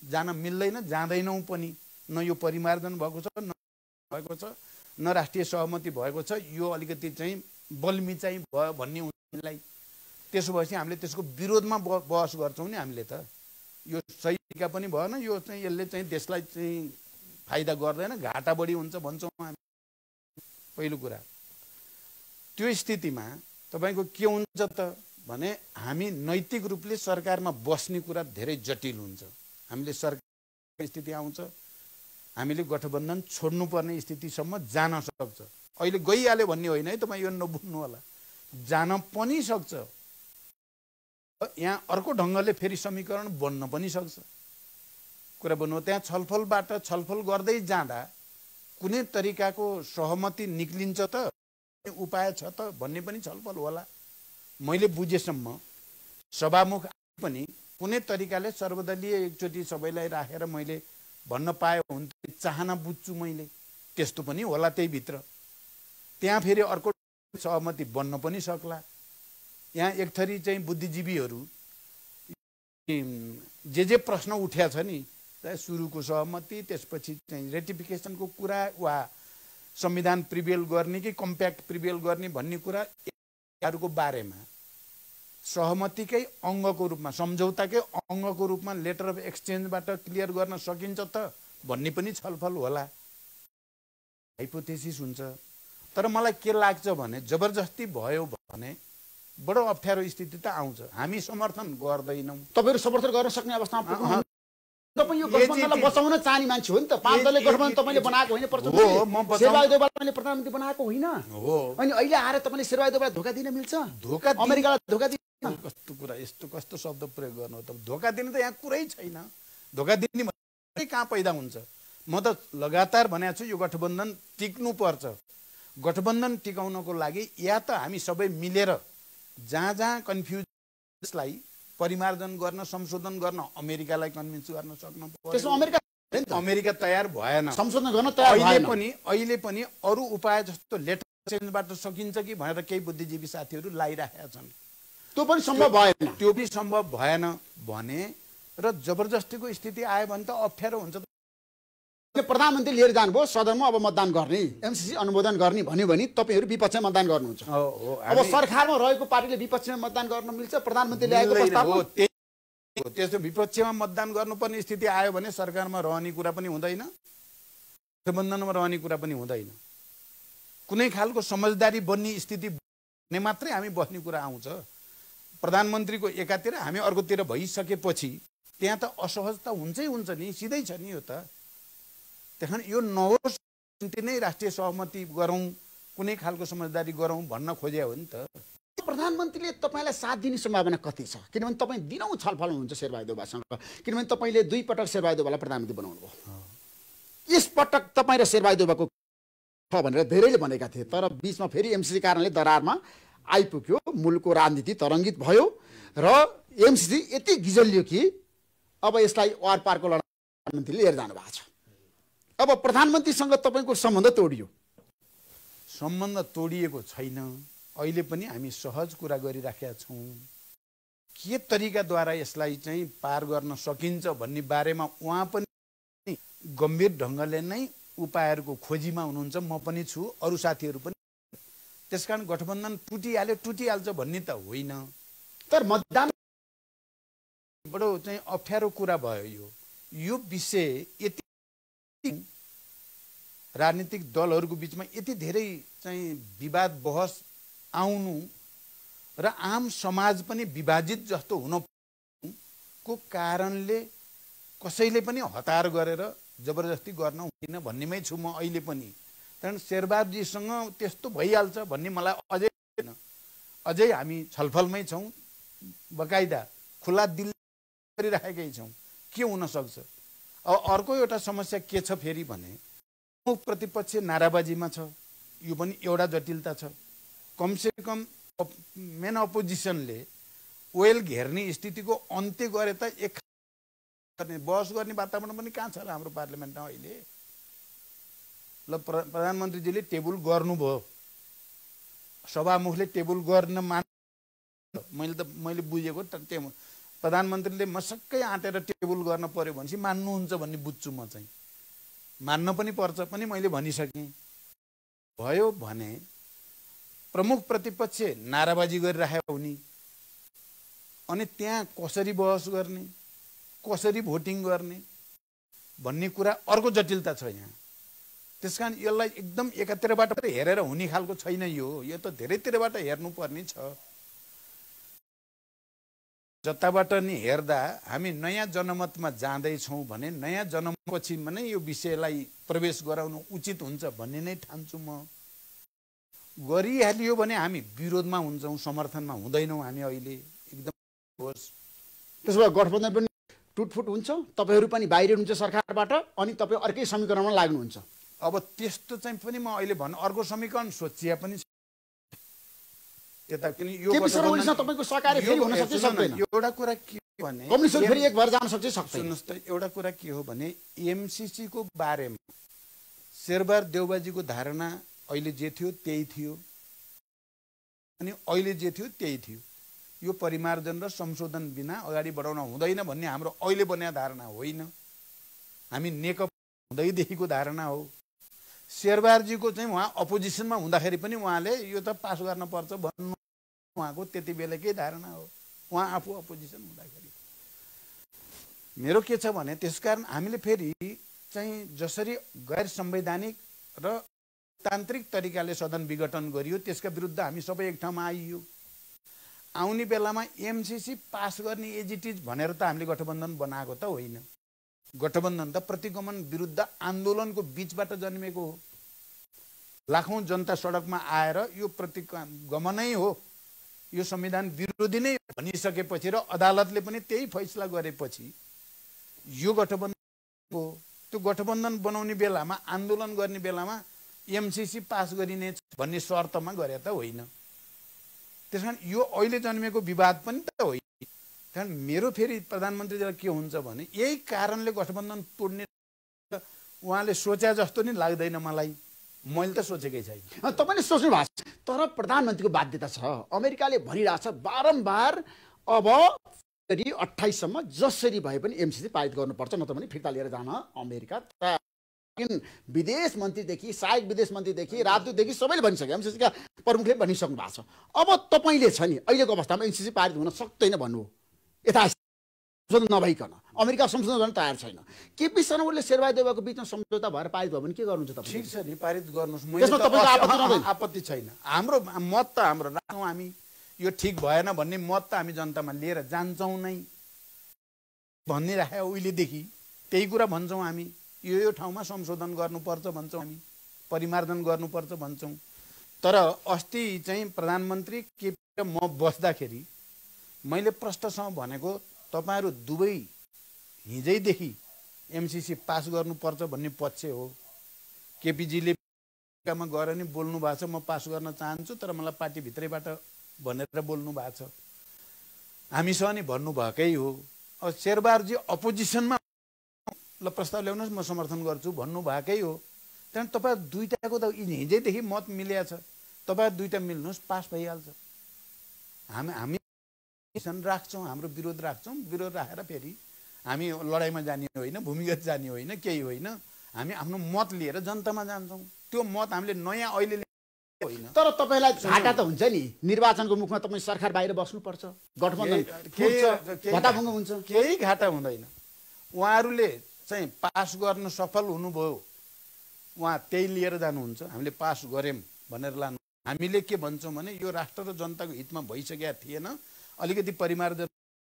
जान मिल्दैन, जाँदैनौँ पनि। न यो परिमार्जन भएको छ, न राष्ट्रिय सहमति भएको छ, यो अलिकति चाहिँ बल्मी चाहिँ भयो भन्ने उनीलाई। त्यसो भएपछि हामीले त्यसको विरोधमा बहस गर्छौँ नि हामीले त। यो सही तरिका पनि भएन, यो चाहिँ यसले चाहिँ देशलाई चाहिँ फाइदा गर्दैन, घाटा बढी हुन्छ भन्छौँ हामी। पहिलो कुरा त्यो स्थितिमा तपाईको के हुन्छ त भने हामी नैतिक रूपले सरकारमा बस्ने कुरा धेरै जटिल हुन्छ। हामीले सरकार स्थिति आउँछ, हामीले गठबन्धन छोड्नुपर्ने स्थितिसम्म जान सक्छ। अहिले गइहाल्यो भन्ने होइन है, तपाईँ यो नबुझ्नु होला, जान पनि सक्छ। यहाँ अर्को ढङ्गले फेरि समीकरण बन्न पनि सक्छ। कुरा भन्नु त्यहाँ छलफल गर्दै जाँदा कुनै तरिकाको सहमति निक्लिन्छ त, उपाय छ त भन्ने पनि छलफल होला। मैले बुझेसम्म सभामुख पनि कुनै तरिकाले सर्वदलीय एकचोटि सबैलाई राखेर मैले भन्न पाए हुन्थ्यो, चाहना बुझ्छु मैले, त्यस्तो पनि होला त्यही भित्र। त्यहाँ फेरि अर्को सहमति बन्न पनि सक्ला। यहाँ एक थरी चाहिँ बुद्धिजीवीहरू जे प्रश्न उठ्या छ नि, सुरुको सहमति, त्यसपछि चाहिँ रेटिफिकेसनको कुरा वा संविधान प्रिभेल गर्ने कि कम्प्याक्ट प्रिभेल गर्ने भन्ने कुराहरूको बारेमा सहमतिकै अङ्गको रूपमा, सम्झौताकै अङ्गको रूपमा लेटर अफ एक्सचेन्जबाट क्लियर गर्न सकिन्छ त भन्ने पनि छलफल होला, हाइपोथेसिस हुन्छ। तर मलाई के लाग्छ भने जबरजस्ती भयो भने बडो अप्ठ्यारो स्थिति त आउँछ। हामी समर्थन गर्दैनौँ। तपाईहरु समर्थन गर्न सक्ने अवस्थामा पुग्नु, तपाईँ यो गठबन्धनलाई बचाउन चाहने मान्छे हो नि त। 5 दलले गठबन्धन तपाईले बनाएको होइन, शेरबहादुर देउवालाई प्रधानमन्त्री बनाएको होइन हो। अनि अहिले आएर तपाईले शेरबहादुर देउवालाई धोका दिन मिल्छ? धोका अमेरिकालाई धोका दिन कस्तो कुरा, यस्तो कस्तो शब्द प्रयोग गर्नु त? धोका दिने त यहाँ कुरै छैन। धोका दिने भन्ने कहाँ पैदा हुन्छ? म त लगातार भनेको छु यो गठबन्धन टिक्नु पर्छ। गठबन्धन टिकाउनको लागि या त हामी सबै मिलेर जहाँ जहाँ कन्फ्युजलाई परिमार्जन गर्न, संशोधन गर्न अमेरिकालाई कन्भिन्स गर्न सक्नु पर्छ। त्यसमा अमेरिका तयार भएन, संशोधन गर्न तयार भएन। अहिले पनि अरू उपाय जस्तो लेटर चेन्जबाट सकिन्छ कि भनेर केही बुद्धिजीवी साथीहरू लागिराखेका छन्। त्यो पनि सम्भव भएन। त्यो पनि सम्भव भएन भने र जबरजस्तीको स्थिति आयो भने त अप्ठ्यारो हुन्छ। प्रधानमन्त्री लिएर जानुभयो सदनमा, अब मतदान गर्ने, एमसीसी अनुमोदन गर्ने भन्यो भने तपाईहरु विपक्षमा मतदान गर्नुहुन्छ। अब सरकारमा रहेको पार्टीले विपक्षमा मतदान गर्न मिल्छ? प्रधानमन्त्री ल्याएको प्रस्ताव हो त्यस्तो विपक्षमा मतदान गर्नुपर्ने स्थिति आयो भने सरकारमा रहने कुरा पनि हुँदैन, गठबन्धनमा रहने कुरा पनि हुँदैन। कुनै खालको समझदारी बन्ने स्थिति भने मात्रै हामी बस्ने कुरा आउँछ। प्रधानमन्त्रीको एकातिर हामी अर्कोतिर भइसकेपछि त्यहाँ त असहजता हुन्छै हुन्छ नि, सिधै छ नि यो त। त्यहाँ यो नहोस्, नै राष्ट्रिय सहमति गरौँ, कुनै खालको समझदारी गरौँ भन्न खोज्या हो नि त। प्रधानमन्त्रीले तपाईलाई साथ दिने सम्भावना कति छ? किनभने तपाईँ दिनौँ छलफल हुनुहुन्छ शेरबहादुर देउवासँग, किनभने तपाईँले 2 पटक शेरबहादुर देउवालाई प्रधानमन्त्री बनाउनु भयो। यस पटक तपाईँ र शेरबहादुर देउवाको छ भनेर धेरैले भनेका थिए, तर बीचमा फेरि एमसीसी कारणले दरारमा आइपुग्यो, मुलुकको राजनीति तरङ्गित भयो र एमसीसी यति गिजलियो कि अब यसलाई वार पारको लडाई प्रधानमन्त्रीले लिएर जानु भएको छ। अब प्रधानमन्त्रीसँग तपाईँको सम्बन्ध तोडियो? सम्बन्ध तोडिएको छैन। अहिले पनि हामी सहज कुरा गरिराखेका छौँ। के तरिकाद्वारा यसलाई चाहिँ पार गर्न सकिन्छ भन्ने बारेमा उहाँ पनि गम्भीर ढङ्गले नै उपायहरूको खोजीमा हुनुहुन्छ। म पनि छु, अरू साथीहरू पनि। त्यसकारण गठबन्धन टुटिहाल्छ भन्ने त होइन। तर मतदान बडो चाहिँ अप्ठ्यारो कुरा भयो। यो विषय यति राजनीतिक दलहरूको बिचमा यति धेरै चाहिँ विवाद बहस आउनु र आम समाज पनि विभाजित जस्तो हुनको कारणले कसैले पनि हतार गरेर जबरजस्ती गर्न हुँदैन भन्नेमै छु म अहिले पनि। कारण शेरबहादुरजीसँग त्यस्तो भइहाल्छ भन्ने मलाई अझै छैन। अझै हामी छलफलमै छौँ, बकाइदा खुला दिल गरिराखेकै छौँ। के हुन सक्छ? अब अर्को एउटा समस्या के छ फेरि भने प्रतिपक्ष नाराबाजीमा छ। यो पनि एउटा जटिलता छ। कमसेकम मेन अपोजिसनले ओयल घेर्ने स्थितिको अन्त्य गरे त एक बहस गर्ने वातावरण पनि कहाँ छ र हाम्रो पार्लियामेन्टमा अहिले? ल प्रधानमन्त्रीजीले टेबल गर्नुभयो, सभामुखले टेबल गर्न मैले बुझेको प्रधानमन्त्रीले मसक्कै आँटेर टेबल गर्न पर्यो भनेपछि मान्नुहुन्छ भन्ने बुझ्छु म चाहिँ। मान्न पनि पर्छ पनि मैले भनिसकेँ। भयो भने प्रमुख प्रतिपक्ष नाराबाजी गरिराखेको हुने, अनि त्यहाँ कसरी बहस गर्ने, कसरी भोटिङ गर्ने भन्ने कुरा अर्को जटिलता छ यहाँ। त्यसकारण यसलाई एकदम एकातिरबाट हेरेर हुने खालको छैन। यो त धेरैतिरबाट हेर्नुपर्ने छ। जताबाट नि हेर्दा हामी नयाँ जनमतमा जाँदैछौँ भने नयाँ जनमतपछि नै यो विषयलाई प्रवेश गराउनु उचित हुन्छ भन्ने नै ठान्छु म। गरिहालियो भने हामी विरोधमा हुन्छौँ, समर्थनमा हुँदैनौँ हामी अहिले। एकदम होस्। त्यसो भए गठबन्धन पनि टुटफुट हुन्छ, तपाईँहरू पनि बाहिर हुनुहुन्छ सरकारबाट, अनि तपाईँ अर्कै समीकरणमा लाग्नुहुन्छ। अब त्यस्तो चाहिँ पनि म अहिले भन्नु अर्को समीकरण सोचिया पनि यता किन यो तपाईँको सहकार्य फेरि हुन सक्छ सक्दैन? एउटा कुरा के भने कम्युनिस्ट फेरि एक भएर जान सक्छ सक्दैन। सुन्नुहोस् त, एउटा कुरा के हो भने एमसीसी को बारेमा शेरबहादुर देउबाजीको धारणा अहिले जे थियो त्यही थियो, अनि अहिले जे थियो त्यही थियो। यो परिमार्जन र संशोधन बिना अगाडि बढाउन हुँदैन भन्ने हाम्रो अहिले बनेको धारणा होइन, हामी नेकपा हुँदैदेखिको धारणा हो। शेरबहादुरजीको चाहिँ उहाँ अपोजिसनमा हुँदाखेरि पनि उहाँले यो त पास गर्न पर्छ भन्नु उहाँको त्यति बेलाकै धारणा हो, उहाँ आफू अपोजिसन हुँदाखेरि। मेरो के छ भने त्यसकारण हामीले फेरि चाहिँ जसरी गैर संवैधानिक र तान्त्रिक तरिकाले सदन विघटन गरियो त्यसका विरुद्ध हामी सबै एक ठाउँमा आइयो। आउने बेलामा एमसीसी पास गर्ने एज इट इज भनेर त हामीले गठबन्धन बनाएको त होइन। गठबन्धन त प्रतिगमन विरुद्ध आन्दोलनको बीचबाट जन्मेको हो। लाखौं जनता सडकमा आएर यो प्रतिगमनै हो, यो संविधान विरोधी नै भनिसकेपछि र अदालतले पनि त्यही फैसला गरेपछि यो गठबन्धन हो। त्यो गठबन्धन बनाउने बेलामा आन्दोलन गर्ने बेलामा एमसीसी पास गरिने भन्ने शर्तमा गरे त होइन। त्यसकारण यो अहिले जन्मेको विवाद पनि त होइन। कारण मेरो फेरि प्रधानमन्त्रीलाई के हुन्छ भने यही कारणले गठबन्धन तोड्ने उहाँले सोचे जस्तो नि लाग्दैन मलाई, मैले त सोचेकै छैन। तपाईँले सोच्नु भएको छ, तर प्रधानमन्त्रीको बाध्यता छ। अमेरिकाले भनिरहेछ बारम्बार अब 28 सम्म जसरी भए पनि एमसीसी पारित गर्नुपर्छ, नत्र भने फिर्ता लिएर जान अमेरिका। विदेश मन्त्रीदेखि सहायक विदेश मन्त्रीदेखि राजदूतदेखि सबैले भनिसक्यो, एमसीसीका प्रमुखले भनिसक्नु भएको छ। अब तपाईँले छ नि अहिलेको अवस्थामा एमसीसी पारित हुन सक्दैन भन्नु यथा संशोधन नभइकन अमेरिका संशोधन गर्न तयार छैन। केपी शर्मा ओलीले शेरबहादुर देउवाको बिचमा सम्झौता भएर पारित भयो भने के गर्नुहुन्छ तपाईँ? ठिक छ नि, पारित गर्नुहोस्, त्यसमा तपाईँको आपत्ति छैन। हाम्रो मत त हाम्रो राखौँ, हामी यो ठिक भएन भन्ने मत त हामी जनतामा लिएर जान्छौँ नै भनिराखेको उहिलेदेखि, त्यही कुरा भन्छौँ हामी। यो ठाउँमा संशोधन गर्नुपर्छ भन्छौँ हामी, परिमार्जन गर्नुपर्छ भन्छौँ। तर अस्ति चाहिँ प्रधानमन्त्री केपी र म बस्दाखेरि मैले प्रश्नसँग भनेको तपाईँहरू दुवै हिजैदेखि एमसीसी पास गर्नुपर्छ भन्ने पक्ष हो। केपीजीले गएर नि बोल्नु भएको छ, म पास गर्न चाहन्छु तर मलाई पार्टीभित्रैबाट भनेर बोल्नु भएको छ, हामीसँग नि भन्नुभएकै हो। अब शेरबहादुरजी अपोजिसनमा ल प्रस्ताव ल्याउनुहोस् म समर्थन गर्छु भन्नुभएकै हो। त्यहाँदेखि तपाईँ दुईटाको त हिजैदेखि मत मिलेको छ, तपाईँ दुईटा मिल्नुहोस् पास भइहाल्छ। हामी राख्छौँ, हाम्रो विरोध राख्छौँ, विरोध राखेर फेरि हामी लडाइँमा जाने होइन, भूमिगत जाने होइन, केही होइन, हामी आफ्नो मत लिएर जनतामा जान्छौँ। त्यो मत हामीले नयाँ अहिले होइन। तर तपाईँलाई घाटा त हुन्छ नि, निर्वाचनको मुखमा तपाईँ सरकार बाहिर बस्नुपर्छ, गठबन्धन भताभङ्ग हुन्छ। केही घाटा हुँदैन। उहाँहरूले चाहिँ पास गर्न सफल हुनुभयो, उहाँ त्यही लिएर जानुहुन्छ, हामीले पास गऱ्यौँ भनेर लानु। हामीले के भन्छौँ भने यो राष्ट्र र जनताको हितमा भइसकेका थिएन, अलिकति परिमार्जन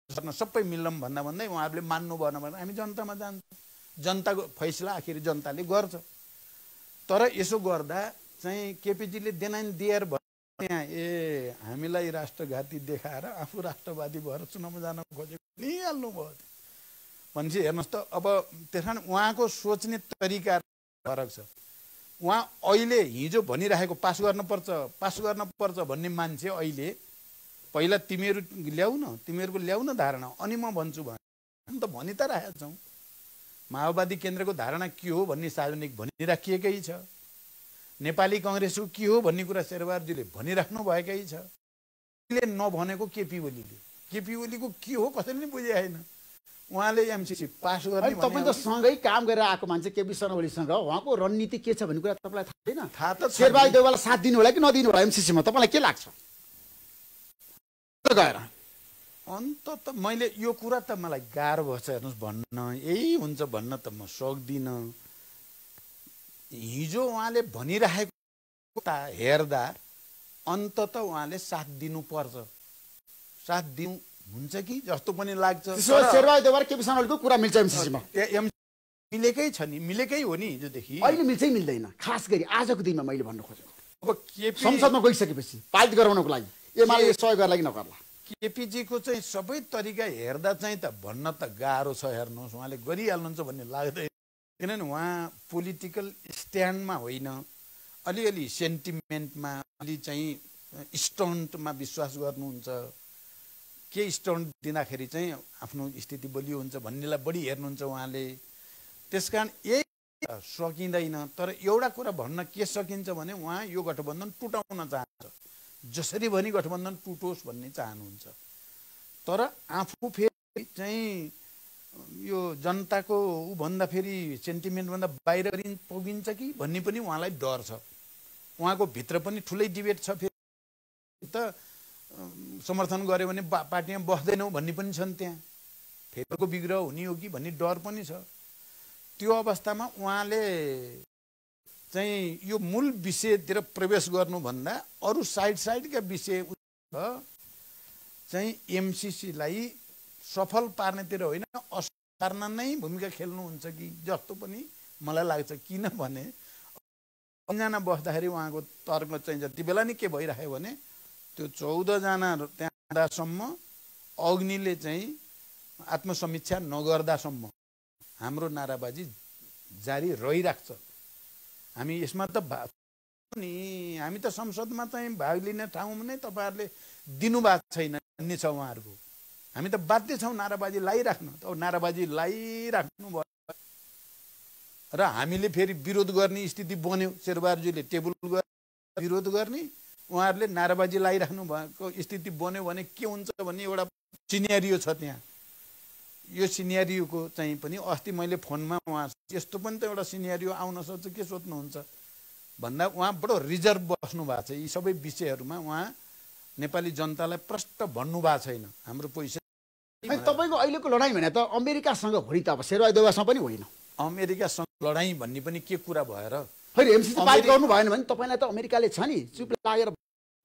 गर्न सबै मिल्लौँ भन्दा भन्दै उहाँहरूले मान्नु भएन भने हामी जनतामा जान्छौँ, जनताको फैसला आखिर जनताले गर्छ। तर यसो गर्दा चाहिँ केपीजीले देनाइन दिएर त्यहाँ हामीलाई राष्ट्रघाती देखाएर आफू राष्ट्रवादी भएर चुनावमा जान खोजेको निहाल्नु भयो भनेपछि हेर्नुहोस् त। अब त्यस कारण उहाँको सोच्ने तरिका फरक छ। उहाँ अहिले हिजो भनिराखेको पास गर्नुपर्छ भन्ने मान्छे अहिले पहिला तिमीहरू ल्याउ न, तिमीहरूको ल्याउ न धारणा, अनि म भन्छु भने त भनि त राखेका छौँ। माओवादी केन्द्रको धारणा के हो भन्ने सार्वजनिक भनिराखिएकै छ। नेपाली कङ्ग्रेसको के हो भन्ने कुरा शेरबहादुरजीले भनिराख्नु भएकै छ। नभनेको केपी ओलीको के हो कसैले नि बुझे होइन। उहाँले एमसीसी पास गर्ने, तपाईँ त सँगै काम गरेर आएको मान्छे केपी शर्मा ओलीसँग, उहाँको रणनीति के छ भन्ने कुरा तपाईँलाई थाहा छैन? थाहा त छ। शेरबहादुर देउवालाई साथ दिनु होला कि नदिनु होला एमसीसीमा, तपाईँलाई के लाग्छ? गएर अन्त त मैले यो कुरा त मलाई गाह्रो भएछ हेर्नुहोस् भन्न, यही हुन्छ भन्न त म सक्दिनँ। हिजो उहाँले भनिराखेको हेर्दा अन्तत उहाँले साथ दिनुपर्छ, साथ दिनु हुन्छ कि जस्तो पनि लाग्छ। शेरबहादुर देउवा केपी शर्मा ओलीको कुरा मिल्छ एमसीसीमा? मिलेकै छ नि, मिलेकै हो नि हिजोदेखि। अहिले मिल्छै मिल्दैन, खास गरी आजको दिनमा मैले भन्नु खोजेको। अब केपी संसदमा गइसकेपछि पारित गराउनको लागि एमाले सहयोग गर्ला कि नगर्ला? केपीजीको चाहिँ सबै तरिका हेर्दा चाहिँ त भन्न त गाह्रो छ। हेर्नुहोस् उहाँले गरिहाल्नुहुन्छ भन्ने लाग्दैन, किनभने उहाँ पोलिटिकल स्ट्यान्डमा होइन, अलिअलि सेन्टिमेन्टमा, अलि चाहिँ स्टन्टमा विश्वास गर्नुहुन्छ। के स्टोन दिँदाखेरि चाहिँ आफ्नो स्थिति बलियो हुन्छ भन्नेलाई बढी हेर्नुहुन्छ उहाँले। त्यसकारण यही सकिँदैन। तर एउटा कुरा भन्न के सकिन्छ भने उहाँ यो गठबन्धन टुटाउन चाहन्छ, जसरी भनी गठबन्धन टुटोस् भन्ने चाहनुहुन्छ। तर आफू फेरि चाहिँ यो जनताको भन्दा फेरि सेन्टिमेन्टभन्दा बाहिर पुगिन्छ कि भन्ने पनि उहाँलाई डर छ। उहाँको भित्र पनि ठुलै डिबेट छ। फेरि त समर्थन गर्यो भने पार्टीमा बस्दैनौ भन्ने पनि छन्, त्यहाँ फेरिको विग्रह हुने हो कि भन्ने डर पनि छ। त्यो अवस्थामा उहाँले चाहिँ यो मूल विषयतिर प्रवेश गर्नुभन्दा अरू साइडका विषय चाहिँ एमसीसीलाई सफल पार्नेतिर होइन पार्न नै भूमिका खेल्नुहुन्छ कि जस्तो पनि मलाई लाग्छ। किनभने जना बस्दाखेरि उहाँको तर्क चाहिँ जति बेला नि के भइराख्यो भने त्यो 14 जना त्यहाँसम्म अग्निले चाहिँ आत्मसमीक्षा नगर्दासम्म हाम्रो नाराबाजी जारी रहिराख्छ। हामी यसमा त नि हामी त संसदमा चाहिँ भाग लिने ठाउँमा नै तपाईँहरूले दिनुभएको छैन भन्ने छ उहाँहरूको। हामी त बाध्य छौँ नाराबाजी लाइराख्न। त नाराबाजी लाइराख्नु भयो र हामीले फेरि विरोध गर्ने स्थिति बन्यो। शेरबहादुरजीले टेबल गरेर विरोध गर्ने, उहाँहरूले नाराबाजी लाइराख्नु भएको स्थिति बन्यो भने के हुन्छ भन्ने एउटा सिनेरियो छ त्यहाँ। यो सिनेरियोको चाहिँ पनि अस्ति मैले फोनमा उहाँ यस्तो पनि त एउटा सिनेरियो आउन सक्छ, के सोध्नुहुन्छ भन्दा उहाँ बडो रिजर्भ बस्नु भएको छ। यी सबै विषयहरूमा उहाँ नेपाली जनतालाई प्रष्ट भन्नु भएको छैन। हाम्रो पैसा तपाईँको अहिलेको लडाइँ भने त अमेरिकासँग हो नि त, अब शेरबहादुर देउवासँग पनि होइन। अमेरिकासँग लडाइँ भन्ने पनि के कुरा भएर फेरि एमसीसी पारित गर्नु भएन भने तपाईँलाई त अमेरिकाले छ नि चुप लागेर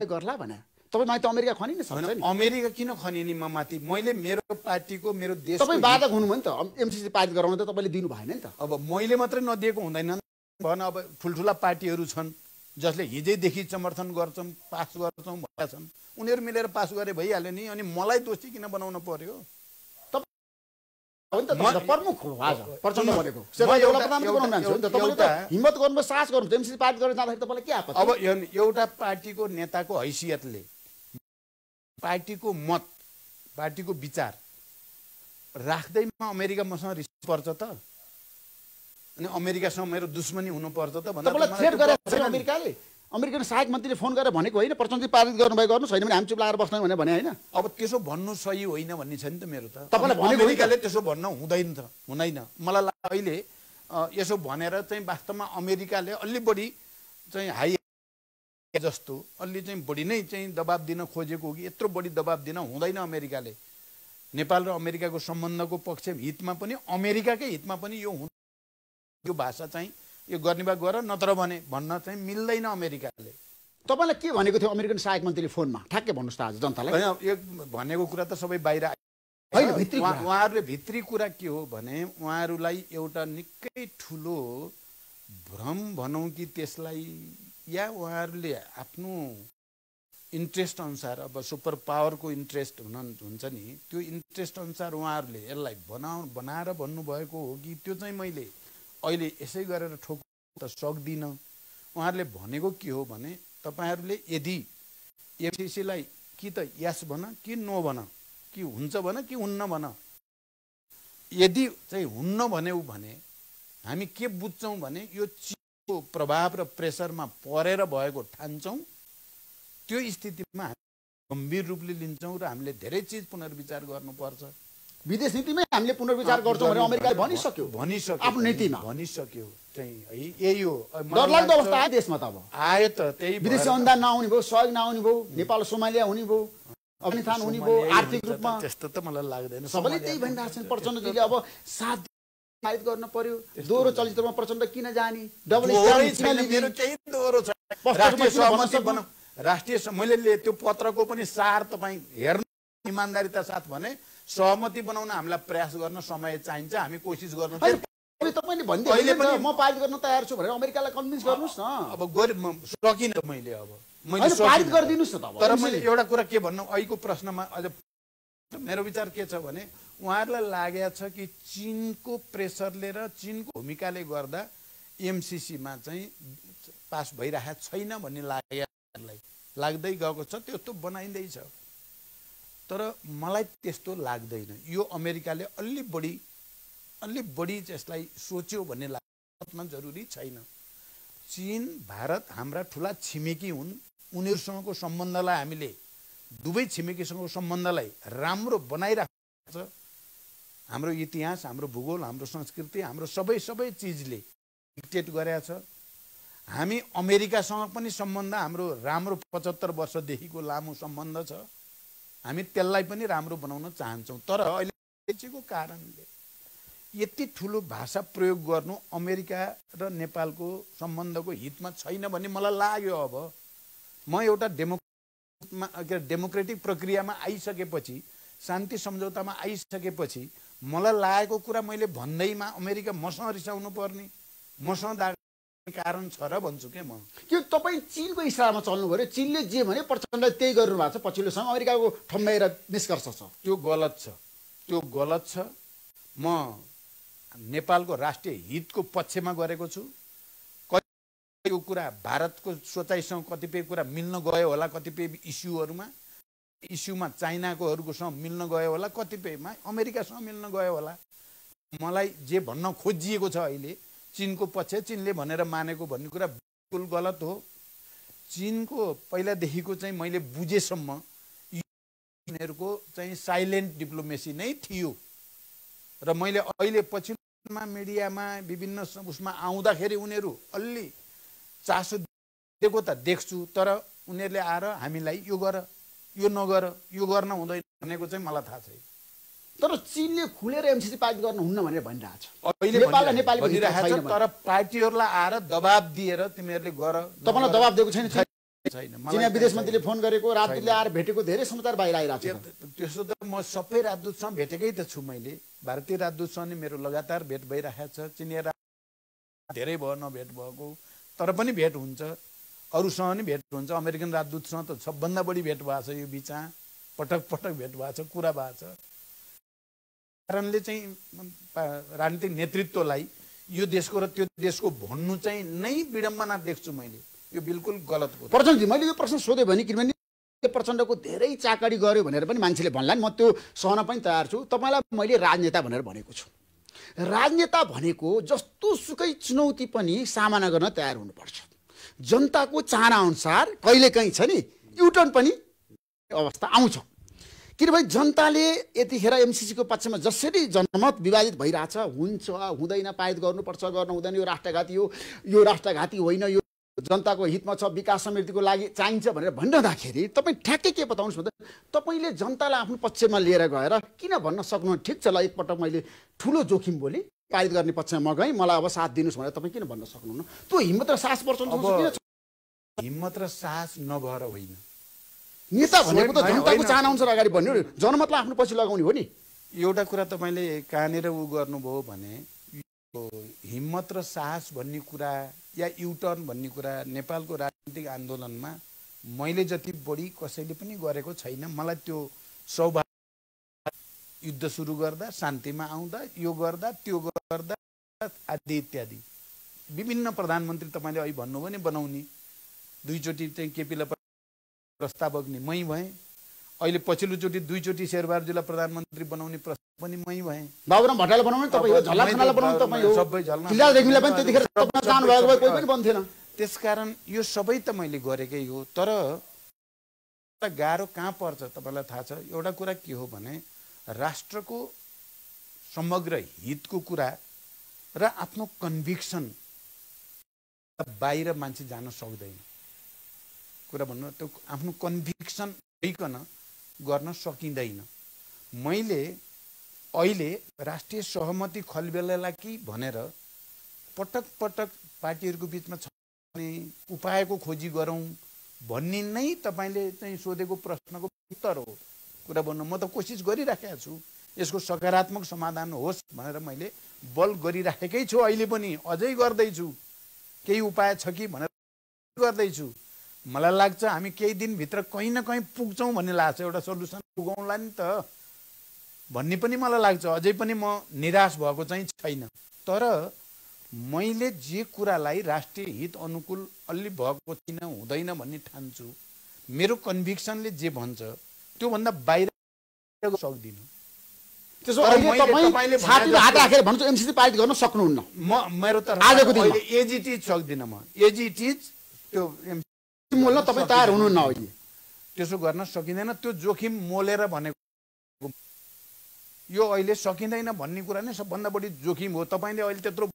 गर्ला भने तपाईँ माथि त अमेरिका खनि नै सक्छ नि। अमेरिका किन खनि नि म माथि? मैले मेरो पार्टीको मेरो देश तपाईँ बाधक हुनु भयो नि त। एमसीसी पारित गराउन त तपाईँले दिनु भएन नि त। अब मैले मात्रै नदिएको हुँदैन भन। अब ठुल्ठुला पार्टीहरू छन् जसले हिजैदेखि समर्थन गर्छन्, पास गर्छौँ भनेका छन्। उनीहरू मिलेर पास गरे भइहाल्यो नि। अनि मलाई दोषी किन बनाउन पर्यो? प्रमुख हो आज प्रचण्ड भनेको हिम्मत गर्नु, साहस गर्नु। एमसीसी पारित गरेर जाँदाखेरि तपाईँलाई के आपत्ति? अब एउटा पार्टीको नेताको हैसियतले पार्टीको मत, पार्टीको विचार राख्दैमा अमेरिका मसँग रिस पर्छ त? अनि अमेरिकासँग मेरो दुश्मनी हुनुपर्छ त भन्दा तपाईँलाई थ्रेट गरेको छैन अमेरिकाले? अमेरिकन सहायक मन्त्रीले फोन गरेर भनेको होइन प्रचण्डजी पारित गर्नुभयो गर्नु छैन भने हामी चुप लागेर बस्दैन भने होइन? अब त्यसो भन्नु सही होइन भन्ने छ नि त मेरो त। तपाईँलाई भनेको अमेरिकाले त्यसो भन्न हुँदैन त, हुँदैन। मलाई लाग्छ अहिले यसो भनेर चाहिँ वास्तवमा अमेरिकाले अलि बढी चाहिँ हाई जस्तो अलि चाहिँ बढी नै चाहिँ दबाब दिन खोजेको हो कि यत्रो बढी दबाब दिन हुँदैन अमेरिकाले। नेपाल र अमेरिकाको सम्बन्धको पक्ष हितमा पनि अमेरिकाकै हितमा पनि यो भाषा चाहिँ यो गर्ने भए गर, नत्र भने भन्न चाहिँ मिल्दैन अमेरिकाले। तपाईँलाई के भनेको थियो अमेरिकन सहायक मन्त्रीले फोनमा? ठ्याक्कै भन्नुहोस् त आज जनतालाई। यो भनेको कुरा त सबै बाहिर होइन, भित्री कुरा। उहाँहरूले भित्री कुरा के हो भने उहाँहरूलाई एउटा निकै ठुलो भ्रम भनौँ कि त्यसलाई, या उहाँहरूले आफ्नो इन्ट्रेस्ट अनुसार, अब सुपर पावरको इन्ट्रेस्ट हुन्छ नि, त्यो इन्ट्रेस्ट अनुसार उहाँहरूले यसलाई बनाएर भन्नुभएको हो कि त्यो चाहिँ मैले अहिले यसै गरेर ठोक्न त सक्दिनँ। उहाँहरूले भनेको के हो भने तपाईँहरूले यदि एमसीसीलाई कि त यस भन कि नो भन, कि हुन्छ भन कि हुन्न भन। यदि चाहिँ हुन्न भन्यौ भने हामी के बुझ्छौँ भने यो चिजको प्रभाव र प्रेसरमा परेर भएको ठान्छौँ। त्यो स्थितिमा हामी गम्भीर रूपले लिन्छौँ र हामीले धेरै चिज पुनर्विचार गर्नुपर्छ। विदेश नीतिमै हामीले पुनर्विचार गर्छौँ भने अमेरिकाले भनिसक्यो आफ्नो नीतिमा भनिसक्यो चाहिँ यही हो। डरलाग्दो अवस्था आयो देशमा त। अब आयो त त्यही विदेशी अनुदान नआउने भयो, सहयोग नआउने भयो, नेपाल सोमालिया हुने भयो, अफगानिस्तान हुने भयो, आर्थिक रूपमा त्यस्तो त मलाई लाग्दैन। सबैले त्यही भनिरहेको छन्। प्रचण्डजीले अब 7 पारित गर्न पर्यो। दोहोरो चलचित्रमा प्रचण्ड किन जाने? डबल मेरो केही दोहोरो छ। राष्ट्रिय सहमति बनाऊ। राष्ट्रिय मैले त्यो पत्रको पनि सार तपाईँ हेर्नु इमानदारीका साथ भने सहमति बनाउन हामीलाई प्रयास गर्न समय चाहिन्छ। हामी कोसिस गर्नु। तपाईँले भनिदिनु म पारित गर्न तयार छु भनेर अमेरिकालाई कन्भिन्स गर्नुहोस् न। अब सकिनँ मैले। अब मैले पारित गरिदिनुहोस् न त। तर मैले एउटा कुरा के भन्नु, अहिलेको प्रश्नमा अझ मेरो विचार के छ भने उहाँहरूलाई लागेको छ कि चीनको प्रेसरले र चीनको भूमिकाले गर्दा एमसीसीमा चाहिँ पास भइरहेको छैन भन्ने लाग्दै गएको छ। त्यस्तो बनाइँदैछ। तर मलाई त्यस्तो लाग्दैन। यो अमेरिकाले अलि बढी त्यसलाई सोच्यो भन्ने लाग्न जरुरी छैन। चीन भारत हाम्रा ठुला छिमेकी हुन्। उनीहरूसँगको सम्बन्धलाई हामीले दुवै छिमेकीसँगको सम्बन्धलाई राम्रो बनाइराख्छ। हाम्रो इतिहास, हाम्रो भूगोल, हाम्रो संस्कृति, हाम्रो सबै चिजले डिक्टेट गरेको छ। हामी अमेरिकासँग पनि सम्बन्ध हाम्रो राम्रो 75 वर्षदेखिको लामो सम्बन्ध छ। हामी त्यसलाई पनि राम्रो बनाउन चाहन्छौँ। तर अहिलेको कारणले यति ठुलो भाषा प्रयोग गर्नु अमेरिका र नेपालको सम्बन्धको हितमा छैन भन्ने मलाई लाग्यो। अब म एउटा डेमोक्रेटिक प्रक्रियामा आइसकेपछि, शान्ति सम्झौतामा आइसकेपछि मलाई लागेको कुरा मैले भन्दैमा अमेरिका मसँग रिसाउनु पर्ने, मसँग कारण छ र भन्छु के म। के तपाईँ चीनको इसारामा चल्नु पर्यो? चीनले जे भने प्रचण्डले त्यही गर्नु भएको छ पछिल्लो समय, अमेरिकाको ठम्ब्याएर निष्कर्ष छ। त्यो गलत छ। म नेपालको राष्ट्रिय हितको पक्षमा गरेको छु। कतिपय कुरा भारतको सोचाइसँग कतिपय कुरा मिल्न गयो होला, कतिपय इस्युमा चाइनाकोहरूसँग मिल्न गयो होला, कतिपयमा अमेरिकासँग मिल्न गयो होला। मलाई जे भन्न खोजिएको छ अहिले चीनको पक्ष, चीनले भनेर मानेको भन्ने कुरा बिल्कुल गलत हो। चीनको पहिलादेखिको चाहिँ मैले बुझेसम्म यिनीहरूको चाहिँ साइलेन्ट डिप्लोमेसी नै थियो र मैले अहिले पछिल्लोमा मिडियामा विभिन्न उसमा आउँदाखेरि उनीहरू अलि चासो दिएको त देख्छु। तर उनीहरूले आएर हामीलाई यो गर, यो नगर, यो गर्न हुँदैन भनेको चाहिँ मलाई थाहा छैन। तर चीनले खुलेर एमसीसी पारित गर्नुहुन्न भनेर भनिरहेछ। अहिले भनिरहेछ, तर पार्टीहरूलाई आएर दबाब दिएर तिमीहरूले गर। तपाईँलाई दबाब दिएको छैन? छैन। चीना विदेश मन्त्रीले फोन गरेको, राजदूतले आएर भेटेको धेरै समाचार बाहिर आइरहेको छ। त्यसो त म सबै राजदूतसँग भेटेकै त छु। मैले भारतीय राजदूतसँग नि मेरो लगातार भेट भइरहेको छ। चिनिया धेरै भयो नभेट भएको, तर पनि भेट हुन्छ। अरूसँग नि भेट हुन्छ। अमेरिकन राजदूतसँग त सबभन्दा बढी भेट भएको छ। यो बिचमा पटक भेट भएको छ, कुरा भएको छ। कारणले चाहिँ राजनीतिक नेतृत्वलाई यो देशको र त्यो देशको भन्नु चाहिँ नै विडम्बना देख्छु मैले। यो बिल्कुल गलत हो। प्रचण्डजी, मैले यो प्रश्न सोधेँ भने किनभने प्रचण्डको धेरै चाकडी गर्यो भनेर पनि मान्छेले भन्ला नि, म त्यो सहन पनि तयार छु। तपाईँलाई मैले राजनेता भनेर भनेको छु। राजनेता भनेको जस्तो सुकै चुनौती पनि सामना गर्न तयार हुनुपर्छ। जनताको चाहना अनुसार कहिलेकाहीँ छ नि युटर्न पनि अवस्था आउँछ। किनभने जनताले यतिखेर एमसीसीको पक्षमा जसरी जनमत विवादित भइरहेछ, हुन्छ हुँदैन, पारित गर्नुपर्छ, गर्न हुँदैन, यो राष्ट्रघाती हो, यो राष्ट्रघाती होइन, यो जनताको हितमा छ, विकास समृद्धिको लागि चाहिन्छ भनेर भनिरहँदाखेरि तपाईँ ठ्याक्कै के बताउनुहोस् भन्दा तपाईँले जनतालाई आफ्नो पक्षमा लिएर गएर किन भन्न सक्नु? ठिक छ ल, एकपटक मैले ठुलो जोखिम बोली पारित गर्ने पक्षमा म गएँ, मलाई अब साथ दिनुहोस् भनेर तपाईँ किन भन्न सक्नुहुन्न? त्यो हिम्मत र साहस प्रचण्ड हिम्मत र साहस नभएर होइन। नेता भनेको त जनताको चाहना अनुसार अगाडि बढ्ने हो, जनमतलाई आफ्नो पछि लगाउने हो नि। एउटा कुरा तपाईँले कहाँनिर गर्नुभयो भने हिम्मत र साहस भन्ने कुरा या युटर्न भन्ने कुरा नेपालको राजनीतिक आन्दोलनमा मैले जति बढी कसैले पनि गरेको छैन। मलाई त्यो सौभाग्य, युद्ध सुरु गर्दा, शान्तिमा आउँदा, यो गर्दा, त्यो गर्दा आदि इत्यादि विभिन्न प्रधानमन्त्री तपाईँले अहिले भन्नुभयो नि बनाउने, दुईचोटि चाहिँ केपीलाई प्रस्तावक नि मै भएँ। अहिले पछिल्लोचोटि दुईचोटि शेरबहादुरजीलाई प्रधानमन्त्री बनाउने प्रस्ताव पनि मै भएँ। बाबुराम भट्टराईलाई बनाउनु तपाईँ हो, झलनाथ खनाललाई बनाउनु तपाईँ हो, सबै झलनाथ रेग्मीलाई पनि त्यतिखेर तपाईँ चाहनु भएको भए कोही पनि बन्थेन। त्यसकारण यो सबै त मैले गरेकै हो। तर गाह्रो कहाँ पर्छ तपाईँलाई थाहा छ? एउटा कुरा के हो भने राष्ट्रको समग्र हितको कुरा र आफ्नो कन्भिक्सन बाहिर मान्छे जान सक्दैन। कुरा भन्नु त्यो आफ्नो कन्भिक्सन भइकन गर्न सकिँदैन। मैले अहिले राष्ट्रिय सहमति खलबेला कि भनेर पटक पार्टीहरूको बिचमा छने उपायको खोजी गरौँ भन्ने नै तपाईँले चाहिँ सोधेको प्रश्नको उत्तर हो। कुरा भन्नु म त कोसिस गरिराखेको छु यसको सकारात्मक समाधान होस् भनेर मैले बल गरिराखेकै छु। अहिले पनि अझै गर्दैछु। केही उपाय छ कि भनेर गर्दैछु। मलाई लाग्छ हामी केही दिनभित्र कहीँ न कहीँ पुग्छौँ भन्ने लाग्छ। एउटा सल्युसन पुगौँला नि त भन्ने पनि मलाई लाग्छ। अझै पनि म निराश भएको चाहिँ छैन। तर मैले जे कुरालाई राष्ट्रिय हित अनुकूल अलि भएको छैन, हुँदैन भन्ने ठान्छु, मेरो कन्भिक्सनले जे भन्छ त्योभन्दा बाहिर सक्दिनँ। त्यसो अहिले तपाईँ छातीमा हात राखेर भन्नुहुन्छ एमसीसी पारित गर्न सक्नुहुन्न। मेरो त आजको दिनमा एज इट इज सक्दिनँ म। एज इट इज त्यो मोल्न तपाईँ तयार हुनुहुन्न अहिले। त्यसो गर्न सकिँदैन। त्यो जोखिम मोलेर भनेको यो अहिले सकिँदैन भन्ने कुरा नै सबभन्दा बढी जोखिम हो। तपाईँले अहिले त्यत्रो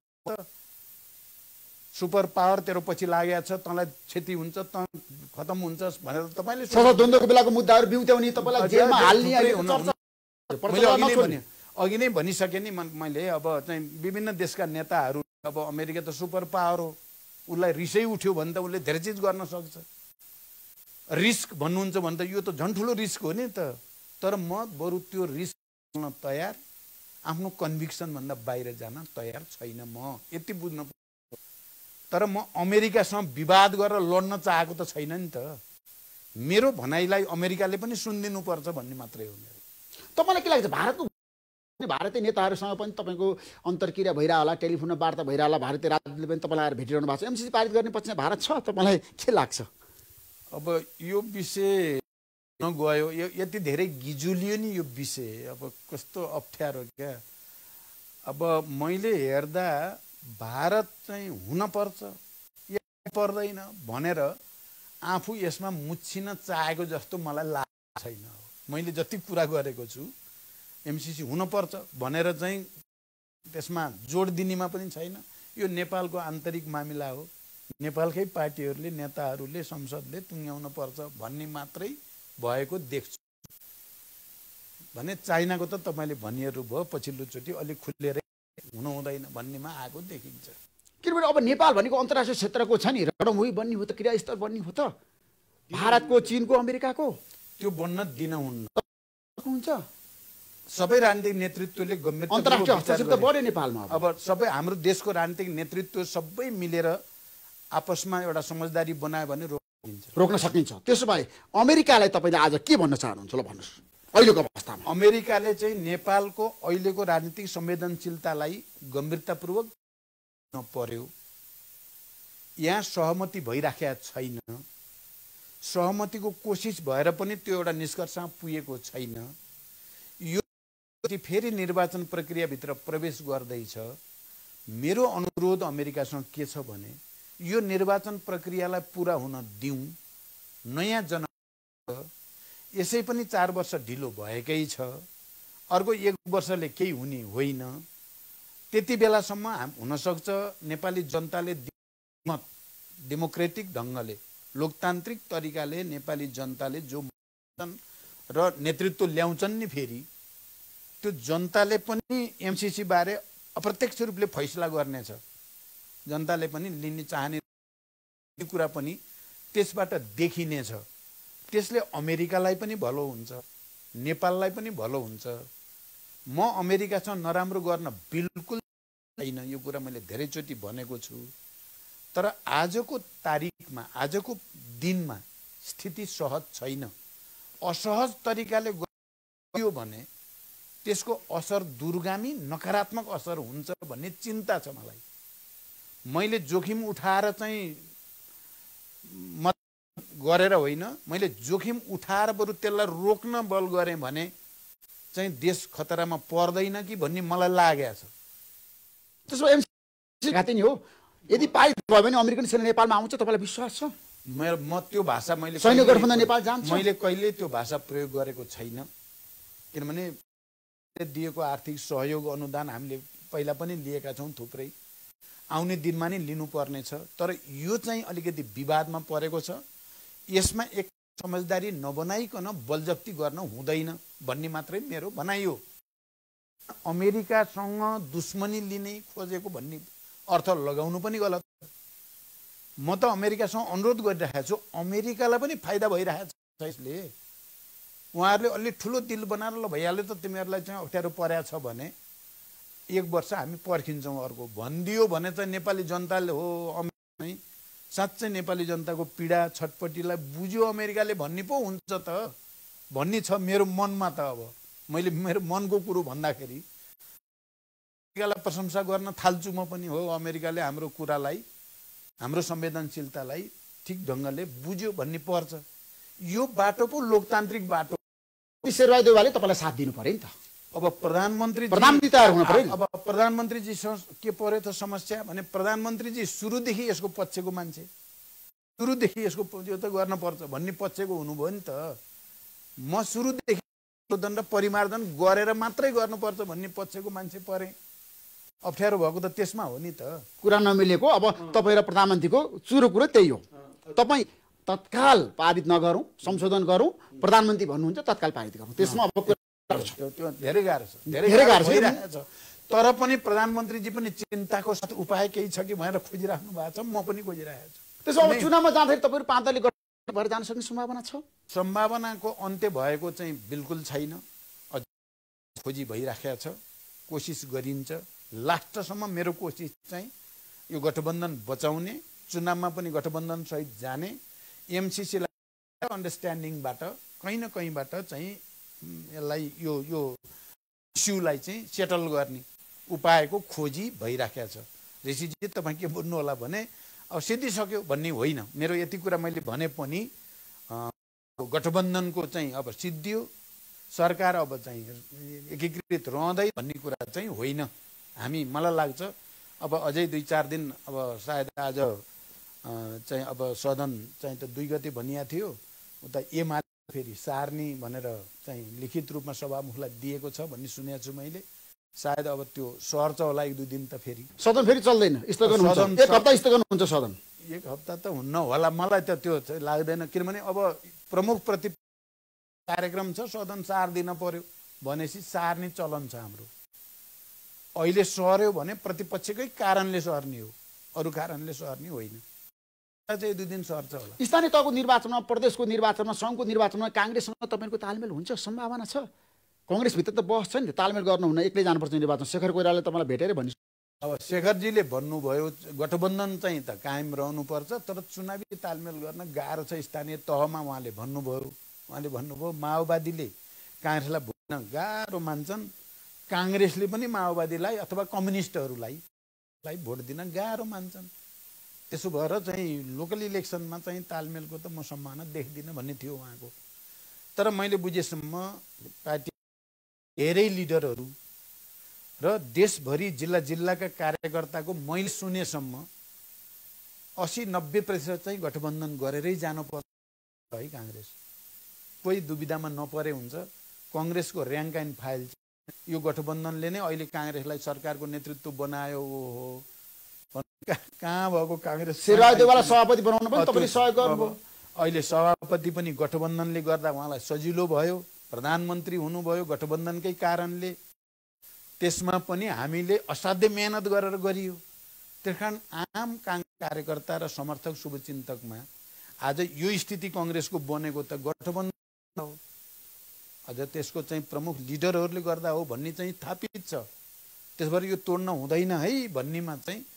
सुपर पावर तेरो पछि लागेको छ, तँलाई क्षति हुन्छ, तँ खतम हुन्छ भनेर तपाईँले द्वन्द्वको बेलाको मुद्दाहरू बिउत्याउने, तपाईँलाई जेलमा हाल्ने अघि नै भनिसकेँ नि मैले। अब चाहिँ विभिन्न देशका नेताहरू, अब अमेरिका त सुपर पावर हो, उसलाई रिसै उठ्यो भने त उसले धेरै चिज गर्न सक्छ। रिस्क भन्नुहुन्छ भने त यो त झन् ठुलो रिस्क हो नि त। तर म बरु त्यो रिस्क लिन तयार, आफ्नो कन्भिक्सन भन्दा बाहिर जान तयार छैन म, यति बुझ्न। तर म अमेरिकासँग विवाद गरेर लड्न चाहेको त छैन नि त। मेरो भनाइलाई अमेरिकाले पनि सुनिदिनुपर्छ भन्ने मात्रै हो मेरो। तपाईँलाई के लाग्छ भारतीय नेताहरूसँग पनि तपाईँको अन्तर्क्रिया भइरह होला, टेलिफोनमा वार्ता भइरह होला, भारतीय राजदूतले पनि तपाईँलाई आएर भेटिरहनु भएको छ, एमसीसी पारित गर्ने पक्षमा भारत छ, तपाईँलाई के लाग्छ? अब यो विषय गयो, यति धेरै गिजुलियो नि यो विषय, अब कस्तो अप्ठ्यारो क्या। अब मैले हेर्दा भारत चाहिँ हुनपर्छ या पर्दैन भनेर आफू यसमा मुछिन चाहेको जस्तो मलाई लागेको छैन। मैले जति कुरा गरेको छु एमसीसी हुनपर्छ भनेर चाहिँ त्यसमा जोड दिनेमा पनि छैन। यो नेपालको आन्तरिक मामिला हो, नेपालकै पार्टीहरूले, नेताहरूले, संसदले टुङ्ग्याउन पर्छ भन्ने मात्रै भएको देख्छु भने चाइनाको त तपाईँले भनिहरू भयो पछिल्लोचोटि अलिक खुलेरै हुनु हुँदैन भन्नेमा आएको देखिन्छ। किनभने अब नेपाल भनेको अन्तर्राष्ट्रिय क्षेत्रको छ नि, रणभूमि बन्ने हो त, क्रियास्थल बन्ने हो त, भारतको, चीनको, अमेरिकाको। त्यो बन्न दिन हुन्न। हुन्छ सबै राजनीतिक नेतृत्वले गम्भीर अन्तर्राष्ट्रिय हस्तक्षेप त बढ्यो नेपालमा। अब सबै हाम्रो देशको राजनीतिक नेतृत्व सबै मिलेर आपसमा एउटा समझदारी बनायो भने रोक्न सकिन्छ। त्यसो भए अमेरिकालाई तपाईँले आज के भन्न चाहनुहुन्छ, ल भन्नुहोस् अहिलेको अवस्थामा? अमेरिकाले चाहिँ नेपालको अहिलेको राजनीतिक संवेदनशीलतालाई गम्भीरतापूर्वक पर्यो। यहाँ सहमति भइराखेको छैन, सहमतिको कोसिस भएर पनि त्यो एउटा निष्कर्षमा पुगेको छैन। यो फेरि निर्वाचन प्रक्रियाभित्र प्रवेश गर्दैछ। मेरो अनुरोध अमेरिकासँग के छ भने यो निर्वाचन प्रक्रियालाई पुरा हुन दिउँ, नयाँ यसै पनि 4 वर्ष ढिलो भएकै छ, अर्को 1 वर्षले केही हुने होइन। त्यति बेलासम्म हुनसक्छ नेपाली जनताले डेमोक्रेटिक ढङ्गले, लोकतान्त्रिक तरिकाले नेपाली जनताले जो र नेतृत्व ल्याउँछन् नि, फेरि त्यो जनताले पनि एमसीसी बारे अप्रत्यक्ष रूपले फैसला गर्नेछ। जनताले पनि लिन चाहने कुरा पनि त्यसबाट देखिनेछ। त्यसले अमेरिकालाई पनि भलो हुन्छ, नेपाललाई पनि भलो हुन्छ। म अमेरिकासँग नराम्रो गर्न बिल्कुल छैन, यो कुरा मैले धेरैचोटि भनेको छु। तर आजको तारिखमा, आजको दिनमा स्थिति सहज छैन। असहज तरिकाले गयो भने त्यसको असर दूरगामी नकारात्मक असर हुन्छ भन्ने चिन्ता छ मलाई। मैले जोखिम उठाएर चाहिँ गरेर होइन, मैले जोखिम उठाएर बरु त्यसलाई रोक्न बल गरेँ भने चाहिँ देश खतरामा पर्दैन कि भन्ने मलाई लागेको छ। त्यसो एमसीसी घाती नि हो, यदि पारित भयो भने अमेरिकन सेना नेपालमा आउँछ, तपाईँलाई विश्वास छ? म त्यो भाषा मैले सैन्य गठबन्धन नेपाल जान्छ, मैले कहिले त्यो भाषा प्रयोग गरेको छैन। किनभने दिएको आर्थिक सहयोग अनुदान हामीले पहिला पनि लिएका छौँ थुप्रै, आउने दिनमा नै लिनुपर्ने छ। तर यो चाहिँ अलिकति विवादमा परेको छ, यसमा एक समझदारी नबनाइकन बलजफ्ती गर्न हुँदैन भन्ने मात्रै मेरो भनाइ हो। अमेरिकासँग दुश्मनी लिने खोजेको भन्ने अर्थ लगाउनु पनि गलत। म त अमेरिकासँग अनुरोध गरिरहेको छु, अमेरिकालाई पनि फाइदा भइरहेको छ यसले। उहाँहरूले अलि ठुलो दिल बनाएर ल भइहाल्यो त, तिमीहरूलाई चाहिँ अप्ठ्यारो परेको छ भने 1 वर्ष हामी पर्खिन्छौँ अर्को भनिदियो भने चाहिँ नेपाली जनताले हो साँच्चै नेपाली जनताको पीडा छटपटीलाई बुझ्यो अमेरिकाले भन्ने पो हुन्छ त, भन्ने छ मेरो मनमा। त अब मैले मेरो मनको कुरो भन्दाखेरि अमेरिकालाई प्रशंसा गर्न थाल्छु म पनि। हो, अमेरिकाले हाम्रो कुरालाई, हाम्रो संवेदनशीलतालाई ठिक ढङ्गले बुझ्यो भन्ने पर्छ। यो बाटो पो लोकतान्त्रिक बाटो शेरबहादुर देउवाले तपाईँलाई साथ दिनु पर्यो नि त। अब प्रधानमन्त्री तयार हुनु पर्यो नि। अब प्रधानमन्त्रीजीसँग के पर्यो त समस्या भने प्रधानमन्त्रीजी सुरुदेखि यसको पक्षको मान्छे, सुरुदेखि यसको यो त गर्न पर्छ भन्ने पक्षको हुनुभयो नि त। म सुरुदेखि दण्ड परिमार्जन गरेर मात्रै गर्नुपर्छ भन्ने पक्षको मान्छे परे। अप्ठ्यारो भएको त त्यसमा हो नि त। कुरा नमिलेको अब तपाईँ र प्रधानमन्त्रीको चुरो कुरो त्यही हो। तपाईँ तत्काल पारित नगरौँ, संशोधन गरौँ, प्रधानमन्त्री भन्नुहुन्छ तत्काल पारित गरौँ, त्यसमा अब त्यो धेरै गाह्रो छ, धेरै गाह्रो छ। तर पनि प्रधानमन्त्रीजी पनि चिन्ताको साथ उपाय केही छ कि भनेर खोजिराख्नु भएको छ, म पनि खोजिरहेको छु। त्यसो अब चुनावमा जाँदाखेरि तपाईँहरू 5 दलले भएर जान सक्ने सम्भावना छ? सम्भावनाको अन्त्य भएको चाहिँ बिल्कुल छैन, अझ खोजी भइराखेको छ, कोसिस गरिन्छ। लास्टसम्म मेरो कोसिस चाहिँ यो गठबन्धन बचाउने, चुनावमा पनि गठबन्धन सहित जाने, एमसीसीलाई अन्डरस्ट्यान्डिङबाट कहीँ न कहीँबाट चाहिँ यसलाई यो इस्युलाई चाहिँ सेटल गर्ने उपायको खोजी भइराखेको छ। ऋषिजी तपाईँ के बुझ्नु होला भने अब सिद्धिसक्यो भन्ने होइन, मेरो यति कुरा मैले भने पनि गठबन्धनको चाहिँ अब सिद्धियो, सरकार अब चाहिँ एकीकृत रहँदै भन्ने कुरा चाहिँ होइन। मलाई लाग्छ अब अझै 2-4 दिन अब सायद आज चाहिँ अब सदन चाहिँ त 2 गते भनिएको थियो, उता एमाले फेरि सार्नी भनेर चाहिँ लिखित रूपमा सभामुखलाई दिएको छ भन्ने सुनेको छु मैले। सायद अब त्यो सर्छ होला 1-2 दिन त फेरि सदन फेरि चल्दैन, स्थगन हुन्छ, 1 हप्ता स्थगन हुन्छ सदन। 1 हप्ता त हुन्न होला, मलाई त त्यो चाहिँ लाग्दैन। किनभने अब प्रमुख कार्यक्रम छ, सदन सार्दिन पर्यो भनेपछि सार्ने चलन छ हाम्रो। अहिले सर्यो भने प्रतिपक्षकै कारणले सर्ने हो, अरू कारणले सर्ने होइन। चाहिँ 2 दिन सर्छ होला। स्थानीय तहको निर्वाचनमा, प्रदेशको निर्वाचनमा, सङ्घको निर्वाचनमा काङ्ग्रेससँग तपाईँको तालमेल हुन्छ, सम्भावना छ? कङ्ग्रेसभित्र त बहस छ नि, तालमेल गर्नुहुन्न, एक्लै जानुपर्छ निर्वाचन। शेखर कोइरालाले तपाईँलाई भेटेर भन्नु, अब शेखरजीले भन्नुभयो गठबन्धन चाहिँ त कायम रहनुपर्छ, तर चुनावी तालमेल गर्न गाह्रो छ स्थानीय तहमा। उहाँले भन्नुभयो माओवादीले काङ्ग्रेसलाई भोट्न गाह्रो मान्छन्, काङ्ग्रेसले पनि माओवादीलाई अथवा कम्युनिस्टहरूलाई भोट दिन गाह्रो मान्छन्। त्यसो भएर चाहिँ लोकल इलेक्सनमा चाहिँ तालमेलको त म सम्भावना देख्दिनँ भन्ने थियो उहाँको। तर मैले बुझेसम्म पार्टी धेरै लिडरहरू र देशभरि जिल्लाका कार्यकर्ताको मैले सुनेसम्म 80-90% चाहिँ गठबन्धन गरेरै जानुपर्छ है काङ्ग्रेस। कोही दुविधामा नपरे हुन्छ। कङ्ग्रेसको र्याङ्क एन्ड फाइल यो गठबन्धनले नै अहिले काङ्ग्रेसलाई सरकारको नेतृत्व बनायो हो। कहाँ भएको काङ्ग्रेस शेरबहादुर देउवालाई सभापति बनाउन पनि तपाईँले सहयोग गर्नुभयो। अहिले सभापति पनि गठबन्धनले गर्दा उहाँलाई सजिलो भयो, प्रधानमन्त्री हुनुभयो गठबन्धनकै कारणले। त्यसमा पनि हामीले असाध्य मेहनत गरेर गरियो। त्यस कारण आम कार्यकर्ता र समर्थक शुभचिन्तकमा आज यो स्थिति कङ्ग्रेसको बनेको त गठबन्धन हो, अझ त्यसको चाहिँ प्रमुख लिडरहरूले गर्दा हो भन्ने चाहिँ थापित छ। त्यसबाट यो तोड्न हुँदैन है भन्नेमा चाहिँ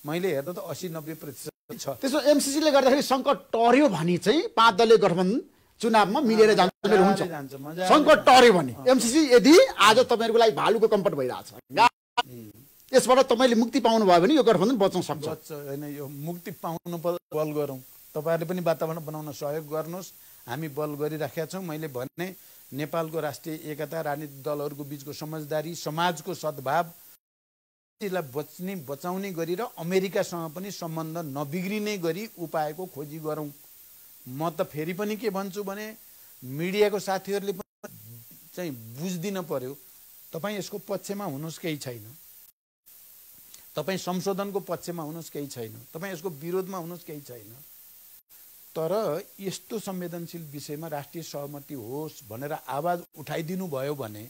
मैले हेर्दा त 80-90% छ। त्यसो एमसीसीले गर्दाखेरि सङ्कट टर्यो भने चाहिँ 5 दलीय गठबन्धन चुनावमा मिलेर हुन्छ। सङ्कट टर्यो भने एमसीसी यदि आज तपाईँहरूको लागि भालुको कम्पट भइरहेछ, यसबाट तपाईँले मुक्ति पाउनु भयो भने यो गठबन्धन बच्न सक्छ। होइन, यो मुक्ति पाउनु बल गरौँ, तपाईँहरूले पनि वातावरण बनाउन सहयोग गर्नुहोस्। हामी बल गरिराखेका छौँ। मैले भने नेपालको राष्ट्रिय एकता, राजनीतिक दलहरूको बिचको समझदारी, समाजको सद्भाव लाई बचाउने गरी र अमेरिकासँग पनि सम्बन्ध नबिग्रिने गरी उपायको खोजी गरौँ। म त फेरि पनि के भन्छु भने मिडियाको साथीहरूले पनि चाहिँ बुझ्दिन पर्यो। तपाईँ यसको पक्षमा हुनुहोस् केही छैन, तपाईँ संशोधनको पक्षमा हुनुहोस् केही छैन, तपाईँ यसको विरोधमा हुनुहोस् केही छैन, तर यस्तो संवेदनशील विषयमा राष्ट्रिय सहमति होस् भनेर आवाज उठाइदिनु भयो भने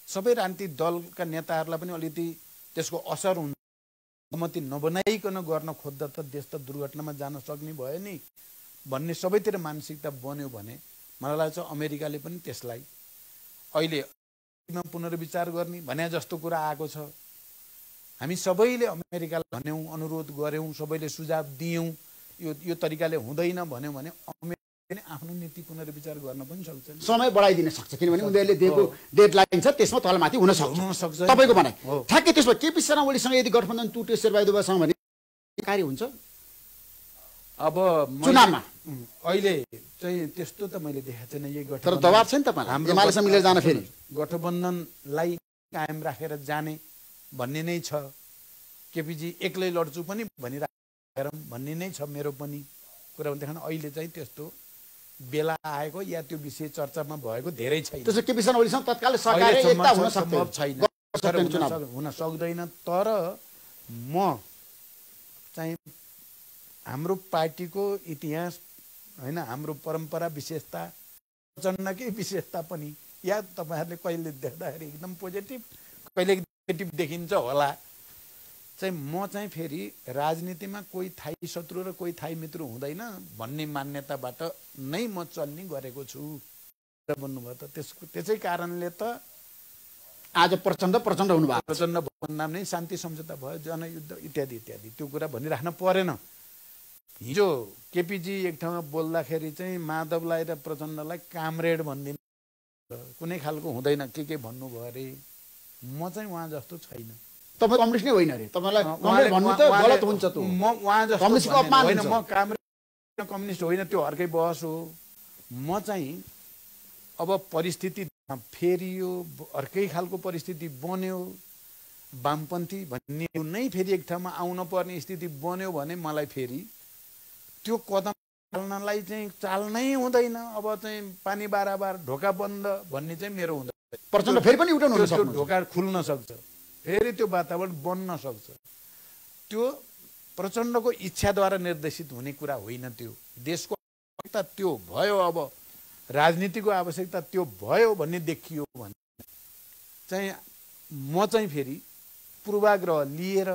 सबै राजनीतिक दलका नेताहरूलाई पनि अलिकति त्यसको असर हुन्छ। सहमति नबनाइकन गर्न खोज्दा त देश त दुर्घटनामा जान सक्ने भयो नि भन्ने सबैतिर मानसिकता बन्यो भने मलाई लाग्छ अमेरिकाले पनि त्यसलाई अहिले पुनर्विचार गर्ने भने जस्तो कुरा आएको छ। हामी सबैले अमेरिकालाई भन्यौँ, अनुरोध गऱ्यौँ, सबैले सुझाव दियौँ, यो तरिकाले हुँदैन भन्यो भने अमेरिकाले आफ्नो नीति पुनर्विचार गर्न पनि सक्छ, समय बढाइदिन सक्छ। किनभने उनीहरूले दिएको डेडलाइन छ, त्यसमा तलमाथि हुन सक्छ। तपाईँको भनाइ ठ्याक्कै त्यसमा केपी शर्मा ओलीसँग यदि गठबन्धन टुट्यो शेरबहादुर देउवासँग भने कार्य हुन्छ अब चुनावमा अहिले चाहिँ त्यस्तो त मैले देखाएको छैन। यही तर गठबन्धन दबाब छ नि तपाईलाई एमालेसँग मिलेर जान फेरि गठबन्धनलाई कायम राखेर जाने भन्ने नै छ। केपीजी एक्लै लड्छु पनि भनिराखेर भन्ने नै छ मेरो पनि कुरा। भनेदेखि अहिले चाहिँ त्यस्तो बेला आएको या त्यो विषय चर्चामा भएको धेरै छैन। त्यसो केपीसँग ओलीसँग तत्काल सहकार्य एकता हुन सम्भव छैन, हुन सक्दैन। तर म चाहिँ हाम्रो पार्टीको इतिहास होइन, हाम्रो परम्परा विशेषता, प्रचण्डकै विशेषता पनि या तपाईँहरूले कहिले देख्दाखेरि एकदम पोजिटिभ कहिले नेगेटिभ देखिन्छ होला। चाहिँ म चाहिँ फेरि राजनीतिमा कोही थाई शत्रु र कोही थाई मित्र हुँदैन भन्ने मान्यताबाट नै म चल्ने गरेको छु भन्नुभयो। त त्यसै कारणले त आज प्रचण्ड हुनुभएको, प्रचण्ड भन्दा नै शान्ति सम्झौता भयो, जनयुद्ध इत्यादि इत्यादि त्यो कुरा भनिराख्न परेन। हिजो केपीजी एक ठाउँमा बोल्दाखेरि चाहिँ माधवलाई र प्रचण्डलाई कामरेड भनिदिनु कुनै खालको हुँदैन के भन्नुभयो अरे। म चाहिँ उहाँ जस्तो छैन। तपाईँ कम्युनिस्ट नै होइन अरे, तपाईँलाई कम्युनिस्ट भन्नु त गलत हुन्छ। त म उहाँ जस्तो कम्युनिस्टको अपमान होइन, हुन्छ। म कामरेड कम्युनिस्ट होइन, त्यो अर्कै बहस हो। म चाहिँ अब परिस्थिति फेरियो, अर्कै खालको परिस्थिति बन्यो, वामपन्थी भन्ने नै फेरि एक ठाउँमा आउन पर्ने स्थिति बन्यो भने मलाई फेरि त्यो कदम चाल्नलाई चाहिँ चाल्नै हुँदैन। अब चाहिँ पानी बाराबार ढोका बन्द भन्ने चाहिँ मेरो हुँदैन। प्रचण्ड फेरि पनि उठाउनु हुन सक्छ, ढोका खुल्न सक्छ, फेरि त्यो वातावरण बन्न सक्छ। त्यो प्रचण्डको इच्छाद्वारा निर्देशित हुने कुरा होइन। त्यो देशको आवश्यकता त्यो भयो, अब राजनीतिको आवश्यकता त्यो भयो भन्ने देखियो भने चाहिँ म चाहिँ फेरि पूर्वाग्रह लिएर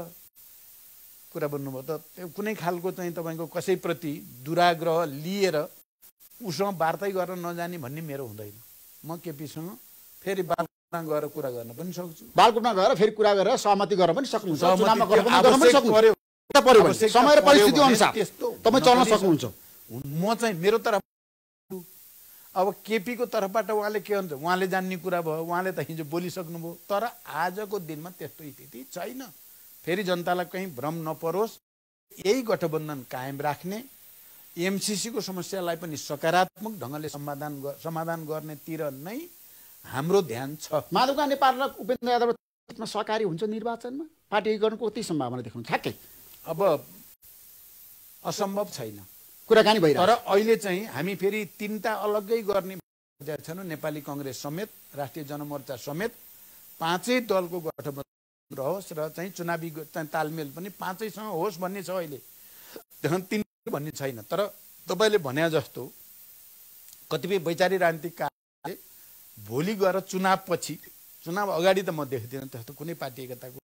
कुरा भन्नुभयो। त त्यो कुनै खालको चाहिँ तपाईँको कसैप्रति दुराग्रह लिएर उसँग वार्तै गर्न नजाने भन्ने मेरो हुँदैन। म केपीसँग फेरि बालकोटमा गएर कुरा गर्न पनि सक्छु, बालकोटमा गएर फेरि कुरा गरेर सहमति गर्न पनि सक्नुहुन्छ, चुनावमा गर्न पनि आवश्यक सक्नुहुन्छ। समय र परिस्थिति अनुसार तपाईँ चल्न सक्नुहुन्छ। म चाहिँ मेरो तर्फ अब केपीको तर्फबाट उहाँले के भन्छ उहाँले जान्ने कुरा भयो, उहाँले त हिजो बोलिसक्नुभयो। तर आजको दिनमा त्यस्तो स्थिति छैन। फेरि जनतालाई कहीँ भ्रम नपरोस्, यही गठबन्धन कायम राख्ने, एमसीसीको समस्यालाई पनि सकारात्मक ढङ्गले समाधान गर्नेतिर नै हाम्रो ध्यान छ। माधवका नेपाल र उपेन्द्र यादव सहकारी हुन्छ निर्वाचनमा, पार्टी गर्नुको कति सम्भावना देखाउनु ठ्याक्कै? अब असम्भव छैन, कुराकानी भइरहेको। तर अहिले चाहिँ हामी फेरि तीनटा अलग्गै गर्ने छौँ। नेपाली कङ्ग्रेस समेत, राष्ट्रिय जनमोर्चा समेत पाँचै दलको गठबन्धन रहोस् र चाहिँ चुनावी तालमेल पनि पाँचैसँग होस् भन्ने छ। अहिले तीन भन्ने छैन। तर तपाईँले भने जस्तो कतिपय वैचारिक राजनीतिक कारणले भोलि गएर चुनावपछि, चुनाव अगाडि त म देख्दिनँ त्यस्तो कुनै पार्टी एकताको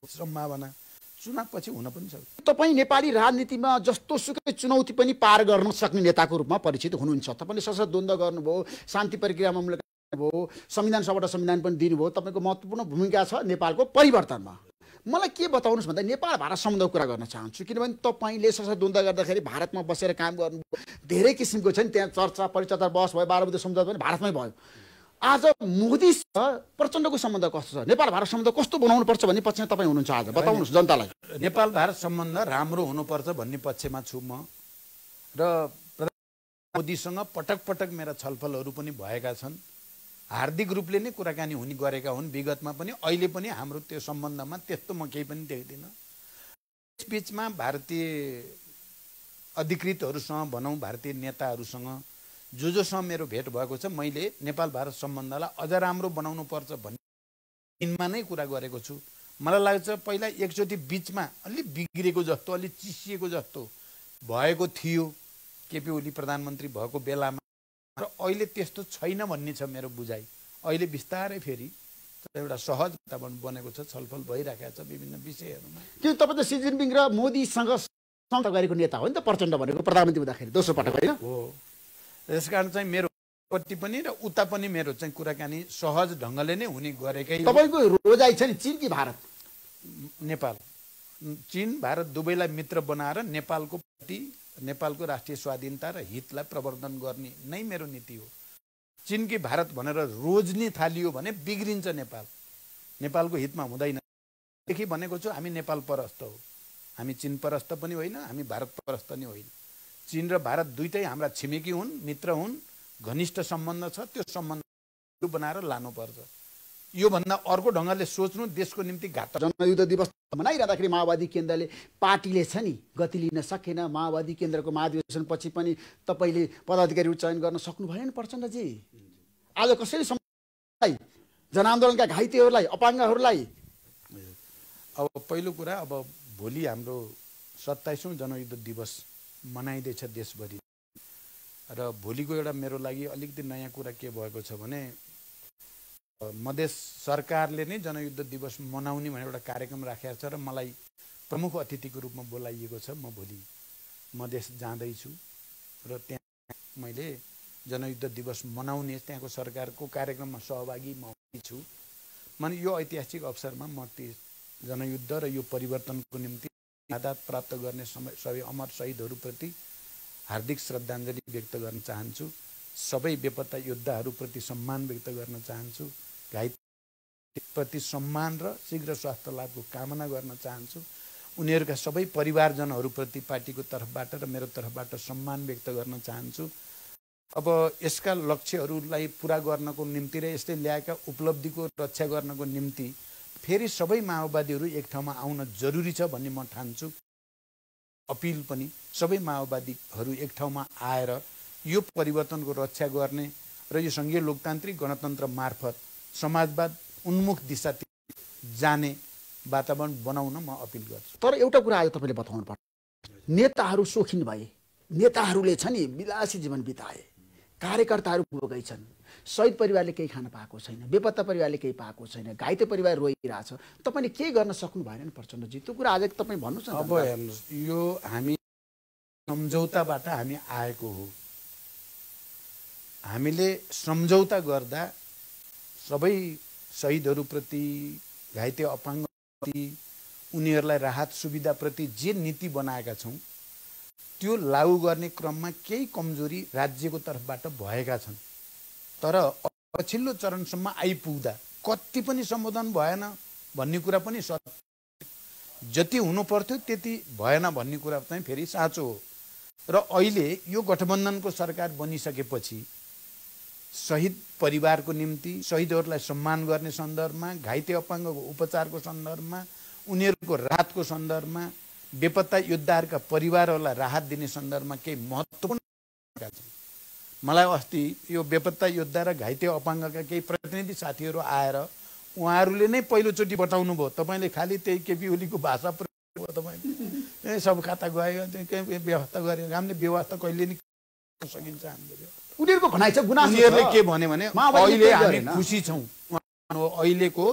सम्भावना, चुनावपछि हुन पनि सक्छ। तपाईँ नेपाली राजनीतिमा जस्तो सुकै चुनौती पनि पार गर्न सक्ने नेताको रूपमा परिचित हुनुहुन्छ। तपाईँले सशक्त द्वन्द्व गर्नुभयो, शान्ति प्रक्रियामा मूल्य भयो, संविधान सभाबाट संविधान पनि दिनुभयो। तपाईँको महत्त्वपूर्ण भूमिका छ नेपालको परिवर्तनमा। मलाई के बताउनुहोस् भन्दा नेपाल भारत सम्बन्धको कुरा गर्न चाहन्छु, किनभने तपाईँले सशक्त द्वन्द्व गर्दाखेरि भारतमा बसेर काम गर्नुभयो। धेरै किसिमको छ नि त्यहाँ चर्चा परिचर्चा बहस भयो, 12 बुँदे सम्झौता पनि भारतमै भयो। आज मोदी प्रचण्डको सम्बन्ध कस्तो छ, नेपाल भारत सम्बन्ध कस्तो बनाउनु पर्छ भन्ने पक्षमा तपाईँ हुनुहुन्छ। आज बताउनुहोस् जनतालाई। नेपाल भारत सम्बन्ध राम्रो हुनुपर्छ भन्ने पक्षमा छु म। र प्रधानमन्त्री मोदीसँग पटक पटक मेरा छलफलहरू पनि भएका छन्। हार्दिक रूपले नै कुराकानी हुने गरेका हुन् विगतमा पनि, अहिले पनि हाम्रो त्यो सम्बन्धमा त्यस्तो म केही पनि देख्दिनँ। यसबिचमा भारतीय अधिकृतहरूसँग भनौँ, भारतीय नेताहरूसँग जोसँग मेरो भेट भएको छ, मैले नेपाल भारत सम्बन्धलाई अझ राम्रो बनाउनु पर्छ भन्ने दिनमा नै कुरा गरेको छु। मलाई लाग्छ पहिला एकचोटि बिचमा अलि बिग्रेको जस्तो, अलि चिसिएको जस्तो भएको थियो केपी ओली प्रधानमन्त्री भएको बेलामा, र अहिले त्यस्तो छैन भन्ने छ मेरो बुझाइ। अहिले बिस्तारै फेरि एउटा सहज वातावरण बनेको छ, छलफल भइरहेको छ विभिन्न विषयहरूमा। त्यो तपाईँ त सी जिनपिङ र मोदीसँग सँगै गरेको नेता हो नि त प्रचण्ड भनेको, प्रधानमन्त्री हुँदाखेरि दोस्रो पटक होइन हो। त्यसकारण चाहिँ मेरो पट्टि पनि र उता पनि मेरो चाहिँ कुराकानी सहज ढङ्गले नै हुने गरेकै। तपाईँको रोजाइ छ नि चीन कि भारत? नेपाल। चीन भारत दुवैलाई मित्र बनाएर नेपालको प्रति, नेपालको राष्ट्रिय स्वाधीनता र हितलाई प्रवर्धन गर्ने नै मेरो नीति हो। चीन कि भारत भनेर रोज्ने थालियो भने बिग्रिन्छ नेपाल, नेपालको हितमा हुँदैन। देखि भनेको छु हामी नेपाल परस्त हो, हामी चीन परस्त पनि होइन, हामी भारत परस्त नि होइन। चीन र भारत दुईटै हाम्रा छिमेकी हुन्, मित्र हुन्, घनिष्ठ सम्बन्ध छ। त्यो सम्बन्ध बनाएर लानुपर्छ। यो भन्दा अर्को ढङ्गले सोच्नु देशको निम्ति घातक। जनयुद्ध दिवस मनाइरहँदाखेरि माओवादी केन्द्रले पार्टीले छ नि गति लिन सकेन। माओवादी केन्द्रको महाधिवेशन पछि पनि तपाईँले पदाधिकारी चयन गर्न सक्नु भएन प्रचण्डजी। आज कसरी जनआन्दोलनका घाइतेहरूलाई, अपाङ्गहरूलाई? अब पहिलो कुरा, अब भोलि हाम्रो 27औं जनयुद्ध दिवस मनाइँदैछ देशभरि र भोलिको एउटा मेरो लागि अलिकति नयाँ कुरा के भएको छ भने मधेस सरकारले नै जनयुद्ध दिवस मनाउने भनेर एउटा कार्यक्रम राखेको छ र मलाई प्रमुख अतिथिको रूपमा बोलाइएको छ। म भोलि मधेस जाँदैछु र त्यहाँ मैले जनयुद्ध दिवस मनाउने त्यहाँको सरकारको कार्यक्रममा सहभागी म छु। मैले यो ऐतिहासिक अवसरमा म जनयुद्ध र यो परिवर्तनको निम्ति शहादत प्राप्त गर्ने सबै अमर शहीदहरूप्रति हार्दिक श्रद्धाञ्जली व्यक्त गर्न चाहन्छु। सबै बेपत्ता योद्धाहरूप्रति सम्मान व्यक्त गर्न चाहन्छु। घाइतेप्रति सम्मान र शीघ्र स्वास्थ्य लाभको कामना गर्न चाहन्छु। उनीहरूका सबै परिवारजनहरूप्रति पार्टीको तर्फबाट र मेरो तर्फबाट सम्मान व्यक्त गर्न चाहन्छु। अब यसका लक्ष्यहरूलाई पुरा गर्नको निम्ति र यसले ल्याएका उपलब्धिको रक्षा गर्नको निम्ति फेरि सबै माओवादीहरू एक ठाउँमा आउन जरुरी छ भन्ने म ठान्छु। अपिल पनि सबै माओवादीहरू एक ठाउँमा आएर यो परिवर्तनको रक्षा गर्ने र यो सङ्घीय लोकतान्त्रिक गणतन्त्र मार्फत समाजवाद उन्मुख दिशातिर जाने वातावरण बनाउन म अपिल गर्छु। तर एउटा कुरा आज तपाईँले बताउनु पर्छ, नेताहरू सोखिन भए, नेताहरूले छ नि विलासी जीवन बिताए, कार्यकर्ताहरू भोगै छन्, शहीद परिवारले केही खान पाएको छैन, बेपत्ता परिवारले केही पाएको छैन, घाइते परिवार रोइरहेछ। तपाईँले के गर्न सक्नु भएन प्रचण्डजी? त्यो कुरा आज तपाईँ भन्नुहोस् न। अब हेर्नुहोस्, यो हामी सम्झौताबाट हामी आएको हो। हामीले सम्झौता गर्दा सबै शहीदहरूप्रति, घाइते अपाङ्गप्रति, उनीहरूलाई राहत सुविधाप्रति जे नीति बनाएका छौँ त्यो लागू गर्ने क्रममा केही कमजोरी राज्यको तर्फबाट भएका छन्। तर पछिल्लो चरणसम्म आइपुग्दा कति पनि सम्बोधन भएन भन्ने कुरा पनि सत्य, जति हुनु पर्थ्यो त्यति भएन भन्ने कुरा चाहिँ फेरि साँचो हो। र अहिले यो गठबन्धनको सरकार बनिसकेपछि शहीद परिवारको निम्ति, शहीदहरूलाई सम्मान गर्ने सन्दर्भमा, घाइते अपाङ्गको उपचारको सन्दर्भमा, उनीहरूको राहतको सन्दर्भमा, बेपत्ता योद्धाहरूका परिवारहरूलाई राहत दिने सन्दर्भमा केही महत्त्वपूर्ण मलाई अस्ति यो बेपत्ता योद्धा र घाइते अपाङ्गका केही प्रतिनिधि साथीहरू आएर उहाँहरूले नै पहिलोचोटि बताउनु भयो, तपाईँले खालि त्यही केपी ओलीको भाषा प्रयोग भयो, तपाईँले सब खाता गयो, व्यवस्था गऱ्यो, हामीले व्यवस्था कहिले नि सकिन्छ हामीले। उनीहरूको भनाइ छ, उनीहरूले के भने अहिले हामी खुसी छौँ। अहिलेको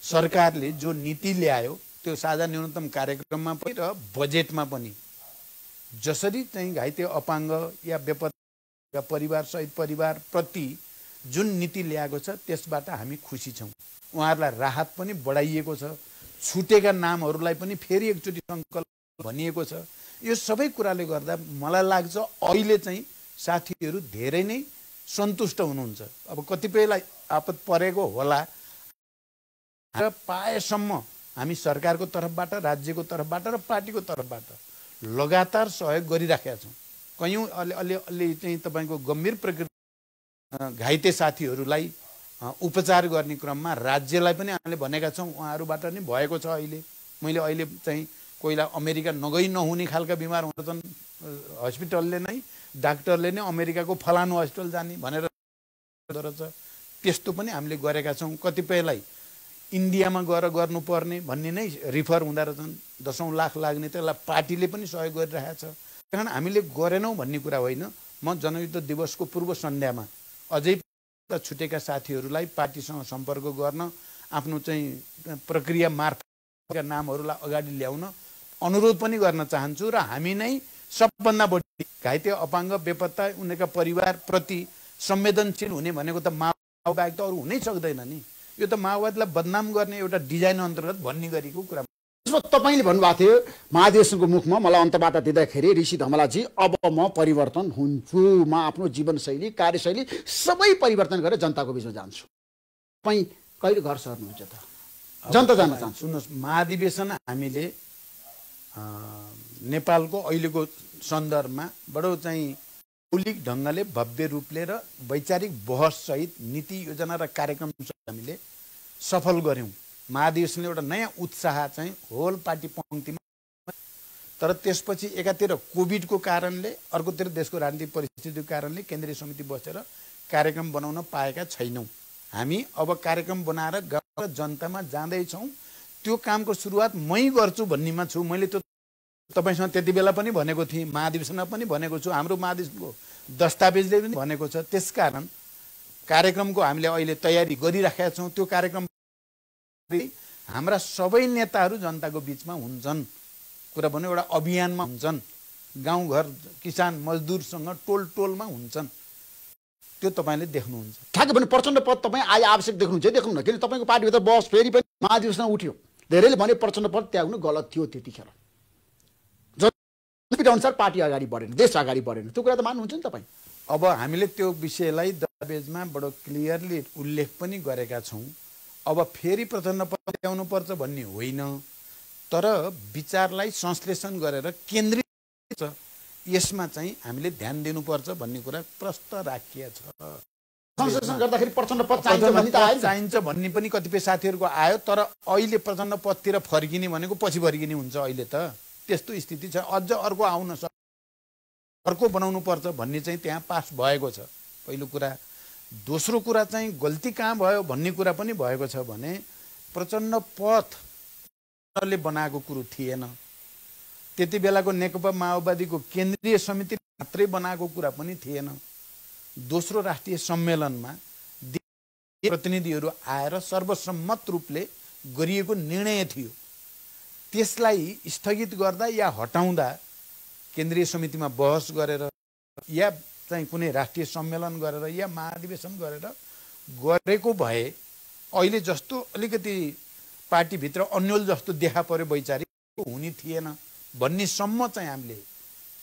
सरकारले जो नीति ल्यायो त्यो साझा न्यूनतम कार्यक्रममा पनि र बजेटमा पनि जसरी चाहिँ घाइते अपाङ्ग या बेपत्ता परिवार, शहीद परिवार प्रति जुन नीति ल्याएको छ त्यसबाट हामी खुसी छौँ। उहाँहरूलाई राहत पनि बढाइएको छ, छुटेका नामहरूलाई पनि फेरि एकचोटि सङ्कल्प भनिएको छ। यो सबै कुराले गर्दा मलाई लाग्छ अहिले चाहिँ साथीहरू धेरै नै सन्तुष्ट हुनुहुन्छ। अब कतिपयलाई आपत परेको होला र पाएसम्म हामी सरकारको तर्फबाट, राज्यको तर्फबाट र पार्टीको तर्फबाट लगातार सहयोग गरिराखेका छौँ। कयौँ अलि चाहिँ तपाईँको गम्भीर प्रकृति घाइते साथीहरूलाई उपचार गर्ने क्रममा राज्यलाई पनि हामीले भनेका छौँ, उहाँहरूबाट नै भएको छ। मैले अहिले चाहिँ कोहीलाई अमेरिका नगई नहुने खालका बिमार हुन्छन्, हस्पिटलले नै, डाक्टरले नै अमेरिकाको फलानु हस्पिटल जाने भनेर रहेछ, त्यस्तो पनि हामीले गरेका छौँ। कतिपयलाई इन्डियामा गएर गर्नुपर्ने भन्ने नै रिफर हुँदो रहेछन्, 10औं लाख लाग्ने, त्यसलाई पार्टीले पनि सहयोग गरिरहेको छ। कारण हामीले गरेनौँ भन्ने कुरा होइन। म जनयुद्ध दिवसको पूर्व सन्ध्यामा अझै छुटेका साथीहरूलाई पार्टीसँग सम्पर्क गर्न, आफ्नो चाहिँ प्रक्रिया मार्फत नामहरूलाई अगाडि ल्याउन अनुरोध पनि गर्न चाहन्छु। र हामी नै सबभन्दा बढी घाइते अपाङ्ग, बेपत्ता, उनीहरूका परिवारप्रति संवेदनशील हुने भनेको त माओवादी त अरू हुनै सक्दैन नि। यो त माओवादीलाई बदनाम गर्ने एउटा डिजाइन अन्तर्गत भन्ने गरेको कुरा। तपाईँले भन्नुभएको थियो महाधिवेशनको मुखमा मलाई अन्तबाट दिँदाखेरि, ऋषि धमलाजी अब म परिवर्तन हुन्छु, म आफ्नो जीवनशैली, कार्यशैली सबै परिवर्तन गरेर जनताको बिचमा जान्छु। तपाईँ कहिले घर सर्नुहुन्छ त? जनता जान्न चाहन्छु। सुन्नुहोस्, महाधिवेशन हामीले नेपालको अहिलेको सन्दर्भमा बडो चाहिँ मौलिक ढङ्गले भव्य रूपले र वैचारिक बहस सहित नीति योजना र कार्यक्रम हामीले सफल गर्यौं। महाधिवेशनले एउटा नयाँ उत्साह चाहिँ होल पार्टी पङ्क्तिमा, तर त्यसपछि एकातिर कोभिडको कारणले, अर्कोतिर देशको राजनीतिक परिस्थितिको कारणले केन्द्रीय समिति बसेर कार्यक्रम बनाउन पाएका छैनौँ। हामी अब कार्यक्रम बनाएर गाउँ र जनतामा जाँदैछौँ। त्यो कामको सुरुवात मै गर्छु भन्नेमा छु। मैले त्यो तपाईसँग त्यति बेला पनि भनेको थिएँ, महाधिवेशनमा पनि भनेको छु, हाम्रो महाधिवेशनको दस्तावेजले पनि भनेको छ। त्यसकारण कार्यक्रमको हामीले अहिले तयारी गरिराखेका छौँ। त्यो कार्यक्रम हाम्रा सबै नेताहरू जनताको बिचमा हुन्छन्। कुरा भन्नु एउटा अभियानमा हुन्छन्, गाउँघर किसान मजदुरसँग टोलमा हुन्छन्। त्यो तपाईँले देख्नुहुन्छ। ठ्याक्कै भने प्रचण्ड पद तपाईँ आए आवश्यक देख्नुहुन्छ, देख्नुहुन्न? किन तपाईँको पार्टीभित्र बहस फेरि पनि महाधिवेशनमा उठ्यो। धेरैले भने प्रचण्ड पद त्याग्नु गलत थियो त्यतिखेर। अनुसार पार्टी अगाडि बढेन, देश अगाडि बढेन। त्यो कुरा त मान्नुहुन्छ नि तपाईँ? अब हामीले त्यो विषयलाई दस्तावेजमा बडो क्लियरली उल्लेख पनि गरेका छौँ। अब फेरि प्रचण्ड पद ल्याउनु पर्छ भन्ने होइन, तर विचारलाई संश्लेषण गरेर केन्द्रित यसमा चाहिँ हामीले ध्यान दिनुपर्छ भन्ने कुरा प्रष्ट राखिएको छ। संश्लेषण गर्दाखेरि प्रचण्ड पद चाहिन्छ भन्ने पनि कतिपय साथीहरूको आयो, तर अहिले प्रचण्ड पदतिर फर्किने भनेको पछि फर्किने हुन्छ। अहिले त त्यस्तो स्थिति छ। अझ अर्को आउन सक्छ, अर्को बनाउनु पर्छ भन्ने चाहिँ त्यहाँ पास भएको छ, पहिलो कुरा। दोस्रो कुरा चाहिँ गल्ती कहाँ भयो भन्ने कुरा पनि भएको छ भने प्रचण्ड पदले बनाएको कुरो थिएन। त्यति बेलाको नेकपा माओवादीको केन्द्रीय समिति मात्रै बनाएको कुरा पनि थिएन। दोस्रो राष्ट्रिय सम्मेलनमा प्रतिनिधिहरू आएर सर्वसम्मत रूपले गरिएको निर्णय थियो। त्यसलाई स्थगित गर्दा या हटाउँदा केन्द्रीय समितिमा बहस गरेर या चाहिँ कुनै राष्ट्रिय सम्मेलन गरेर या महाधिवेशन गरेर गरेको भए अहिले जस्तो अलिकति पार्टीभित्र अन्यल जस्तो देखा पर्यो, वैचारिक हुने थिएन भन्नेसम्म चाहिँ हामीले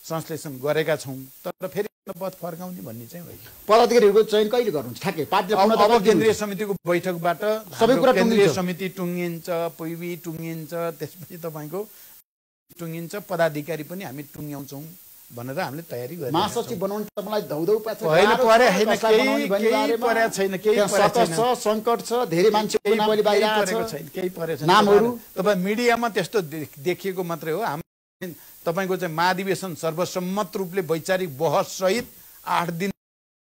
संश्लेषण गरेका छौँ। तर फेरि पद फर्काउने भन्ने चाहिँ होइन। पदाधिकारीहरूको चयन कहिले गर्नुहुन्छ? ठ्याक्कै अब केन्द्रीय समितिको बैठकबाट सबै कुरा केन्द्रीय समिति टुङ्गिन्छ, पैवी टुङ्गिन्छ, त्यसपछि तपाईँको टुङ्गिन्छ, पदाधिकारी पनि हामी टुङ्ग्याउँछौँ भनेर हामीले तयारी गरेका छौँ। महासचिव बनाउन तपाईँलाई धौधौ छैन, केही सङ्कट छ, धेरै मान्छेको नाम अहिले बाहिर आएको छैन, केही परेको छैन। नामहरू तपाईँ मिडियामा त्यस्तो देखिएको मात्रै हो। तपाईँको चाहिँ महाधिवेशन सर्वसम्मत रूपले वैचारिक बहस सहित 8 दिन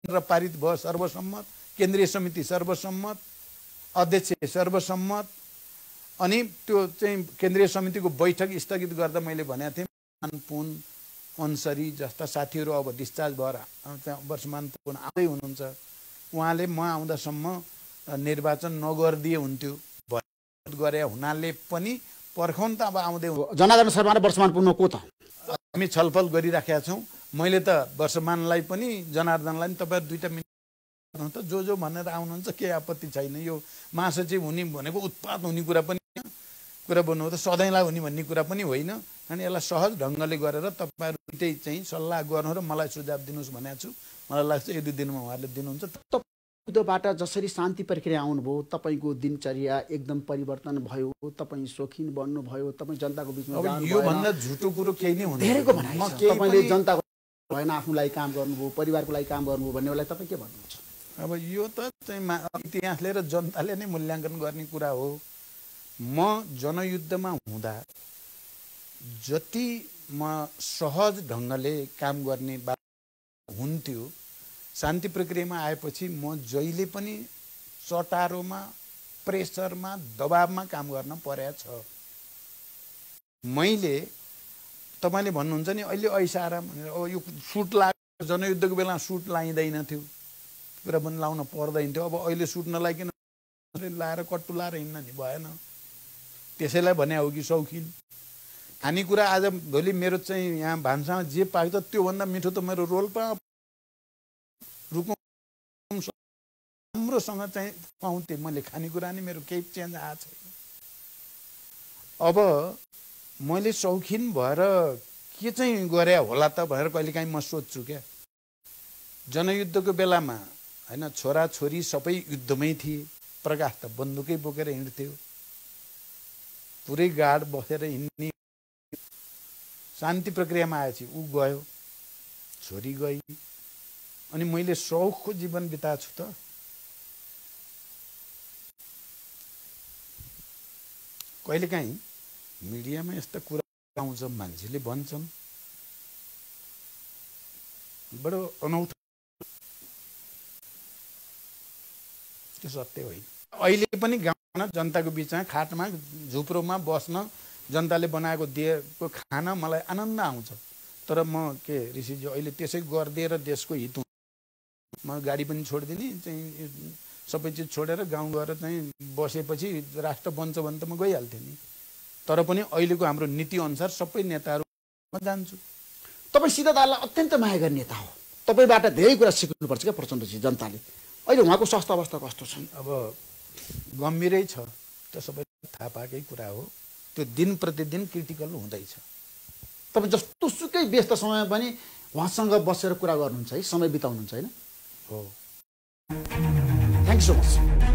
र पारित भयो, सर्वसम्मत। केन्द्रीय समिति सर्वसम्मत, अध्यक्ष सर्वसम्मत। अनि त्यो चाहिँ केन्द्रीय समितिको बैठक स्थगित गर्दा मैले भनेको थिएँ पुन अन्सरी जस्ता साथीहरू अब डिस्चार्ज भएर वर्षमान पुन आउँदै हुनुहुन्छ। उहाँले म आउँदासम्म निर्वाचन नगरिदिए हुन्थ्यो गरे हुनाले पनि पर्खाउन त अब आउँदै जनार्दन शर्मा र वर्षमान पुन को त हामी छलफल गरिराखेका छौँ। मैले त वर्षमानलाई पनि जनार्दनलाई पनि तपाईँ 2 मिनट त जो भनेर आउनुहुन्छ, केही आपत्ति छैन। यो महासचिव हुने भनेको उत्पात हुने कुरा पनि कुरा भन्नु हो त सधैँलाई हुने भन्ने कुरा पनि होइन। अनि यसलाई सहज ढङ्गले गरेर तपाईँहरू दुइटै चाहिँ सल्लाह गर्नु र मलाई सुझाव दिनुहोस् भनेको छु। मलाई लाग्छ 1-2 दिनमा उहाँहरूले दिनुहुन्छ। युद्धबाट जसरी शान्ति प्रक्रिया आउनुभयो, तपाईँको दिनचर्या एकदम परिवर्तन भयो, तपाईँ सोखिन बन्नुभयो, तपाईँ जनताको बिचमा अब यो भन्दा झुटो कुरो केही नै हुँदैन। धेरैको भनाइ छ तपाईँले जनताको भएन आफ्नो लागि काम गर्नुभयो, परिवारको लागि काम गर्नुभयो भन्ने बेला तपाईँ के भन्नुहुन्छ? अब यो त चाहिँ इतिहासले र जनताले नै मूल्याङ्कन गर्ने कुरा हो। म जनयुद्धमा हुँदा जति म सहज ढङ्गले काम गर्ने हुन्थ्यो, शान्ति प्रक्रियामा आएपछि म जहिले पनि चटारोमा, प्रेसरमा, दबावमा काम गर्न परेको छ। मैले तपाईँले भन्नुहुन्छ नि अहिले ऐसा आराम भनेर, यो सुट लाग्यो, जनयुद्धको बेला सुट लाइँदैन थियो, कुरा पनि लाउन पर्दैन थियो। अब अहिले सुट नलाइकन लाएर कट्टु लाएर हिँड्न नि भएन। त्यसैलाई भने हो कि शौखिन खानेकुरा आज भोलि मेरो चाहिँ यहाँ भान्सामा जे पाक्छ त्योभन्दा मिठो त मेरो रोल्पा रुकुम राम्रोसँग चाहिँ पाउँथे मैले खानेकुरा नि, मेरो केही चेन्ज आएको छैन। अब मैले शौखिन भएर के चाहिँ गरे होला त भनेर कहिलेकाहीँ म सोध्छु क्या। जनयुद्धको बेलामा होइन, छोराछोरी सबै युद्धमै थिए, प्रकाश त बन्दुकै बोकेर हिँड्थ्यो, पुरै गाड बसेर हिँड्ने शान्ति प्रक्रियामा आएपछि ऊ गयो, छोरी गई, अनि मैले सौखको जीवन बिताएको छु त। कहिलेकाहीँ मिडियामा यस्ता कुरा आउँछ, मान्छेले भन्छन्, बडो अनौठो, त्यो सत्य होइन। अहिले पनि गाउँमा जनताको बिचमा खाटमा झुप्रोमा बस्न जनताले बनाएको दिएको खाना मलाई आनन्द आउँछ। तर म के ऋषिजी अहिले त्यसै गरिदिएर देशको हित हुन्छ, म गाडी पनि छोडिदिने चाहिँ सबै चिज छोडेर गाउँ गएर चाहिँ बसेपछि राष्ट्र बन्छ भने त म गइहाल्थेँ नि। तर पनि अहिलेको हाम्रो नीति अनुसार सबै नेताहरू म जान्छु। तपाईँ सिधा दाललाई अत्यन्त माया गर्ने नेता हो, तपाईँबाट धेरै कुरा सिक्नुपर्छ क्या प्रचण्डजी जनताले। अहिले उहाँको स्वास्थ्य अवस्था कस्तो छ? अब गम्भीरै छ, त्यो सबै थाहा पाएकै कुरा हो। त्यो दिन प्रतिदिन क्रिटिकल हुँदैछ। तपाईँ जस्तो सुकै व्यस्त समय पनि उहाँसँग बसेर कुरा गर्नुहुन्छ है, समय बिताउनुहुन्छ होइन? हो। Thank you so much.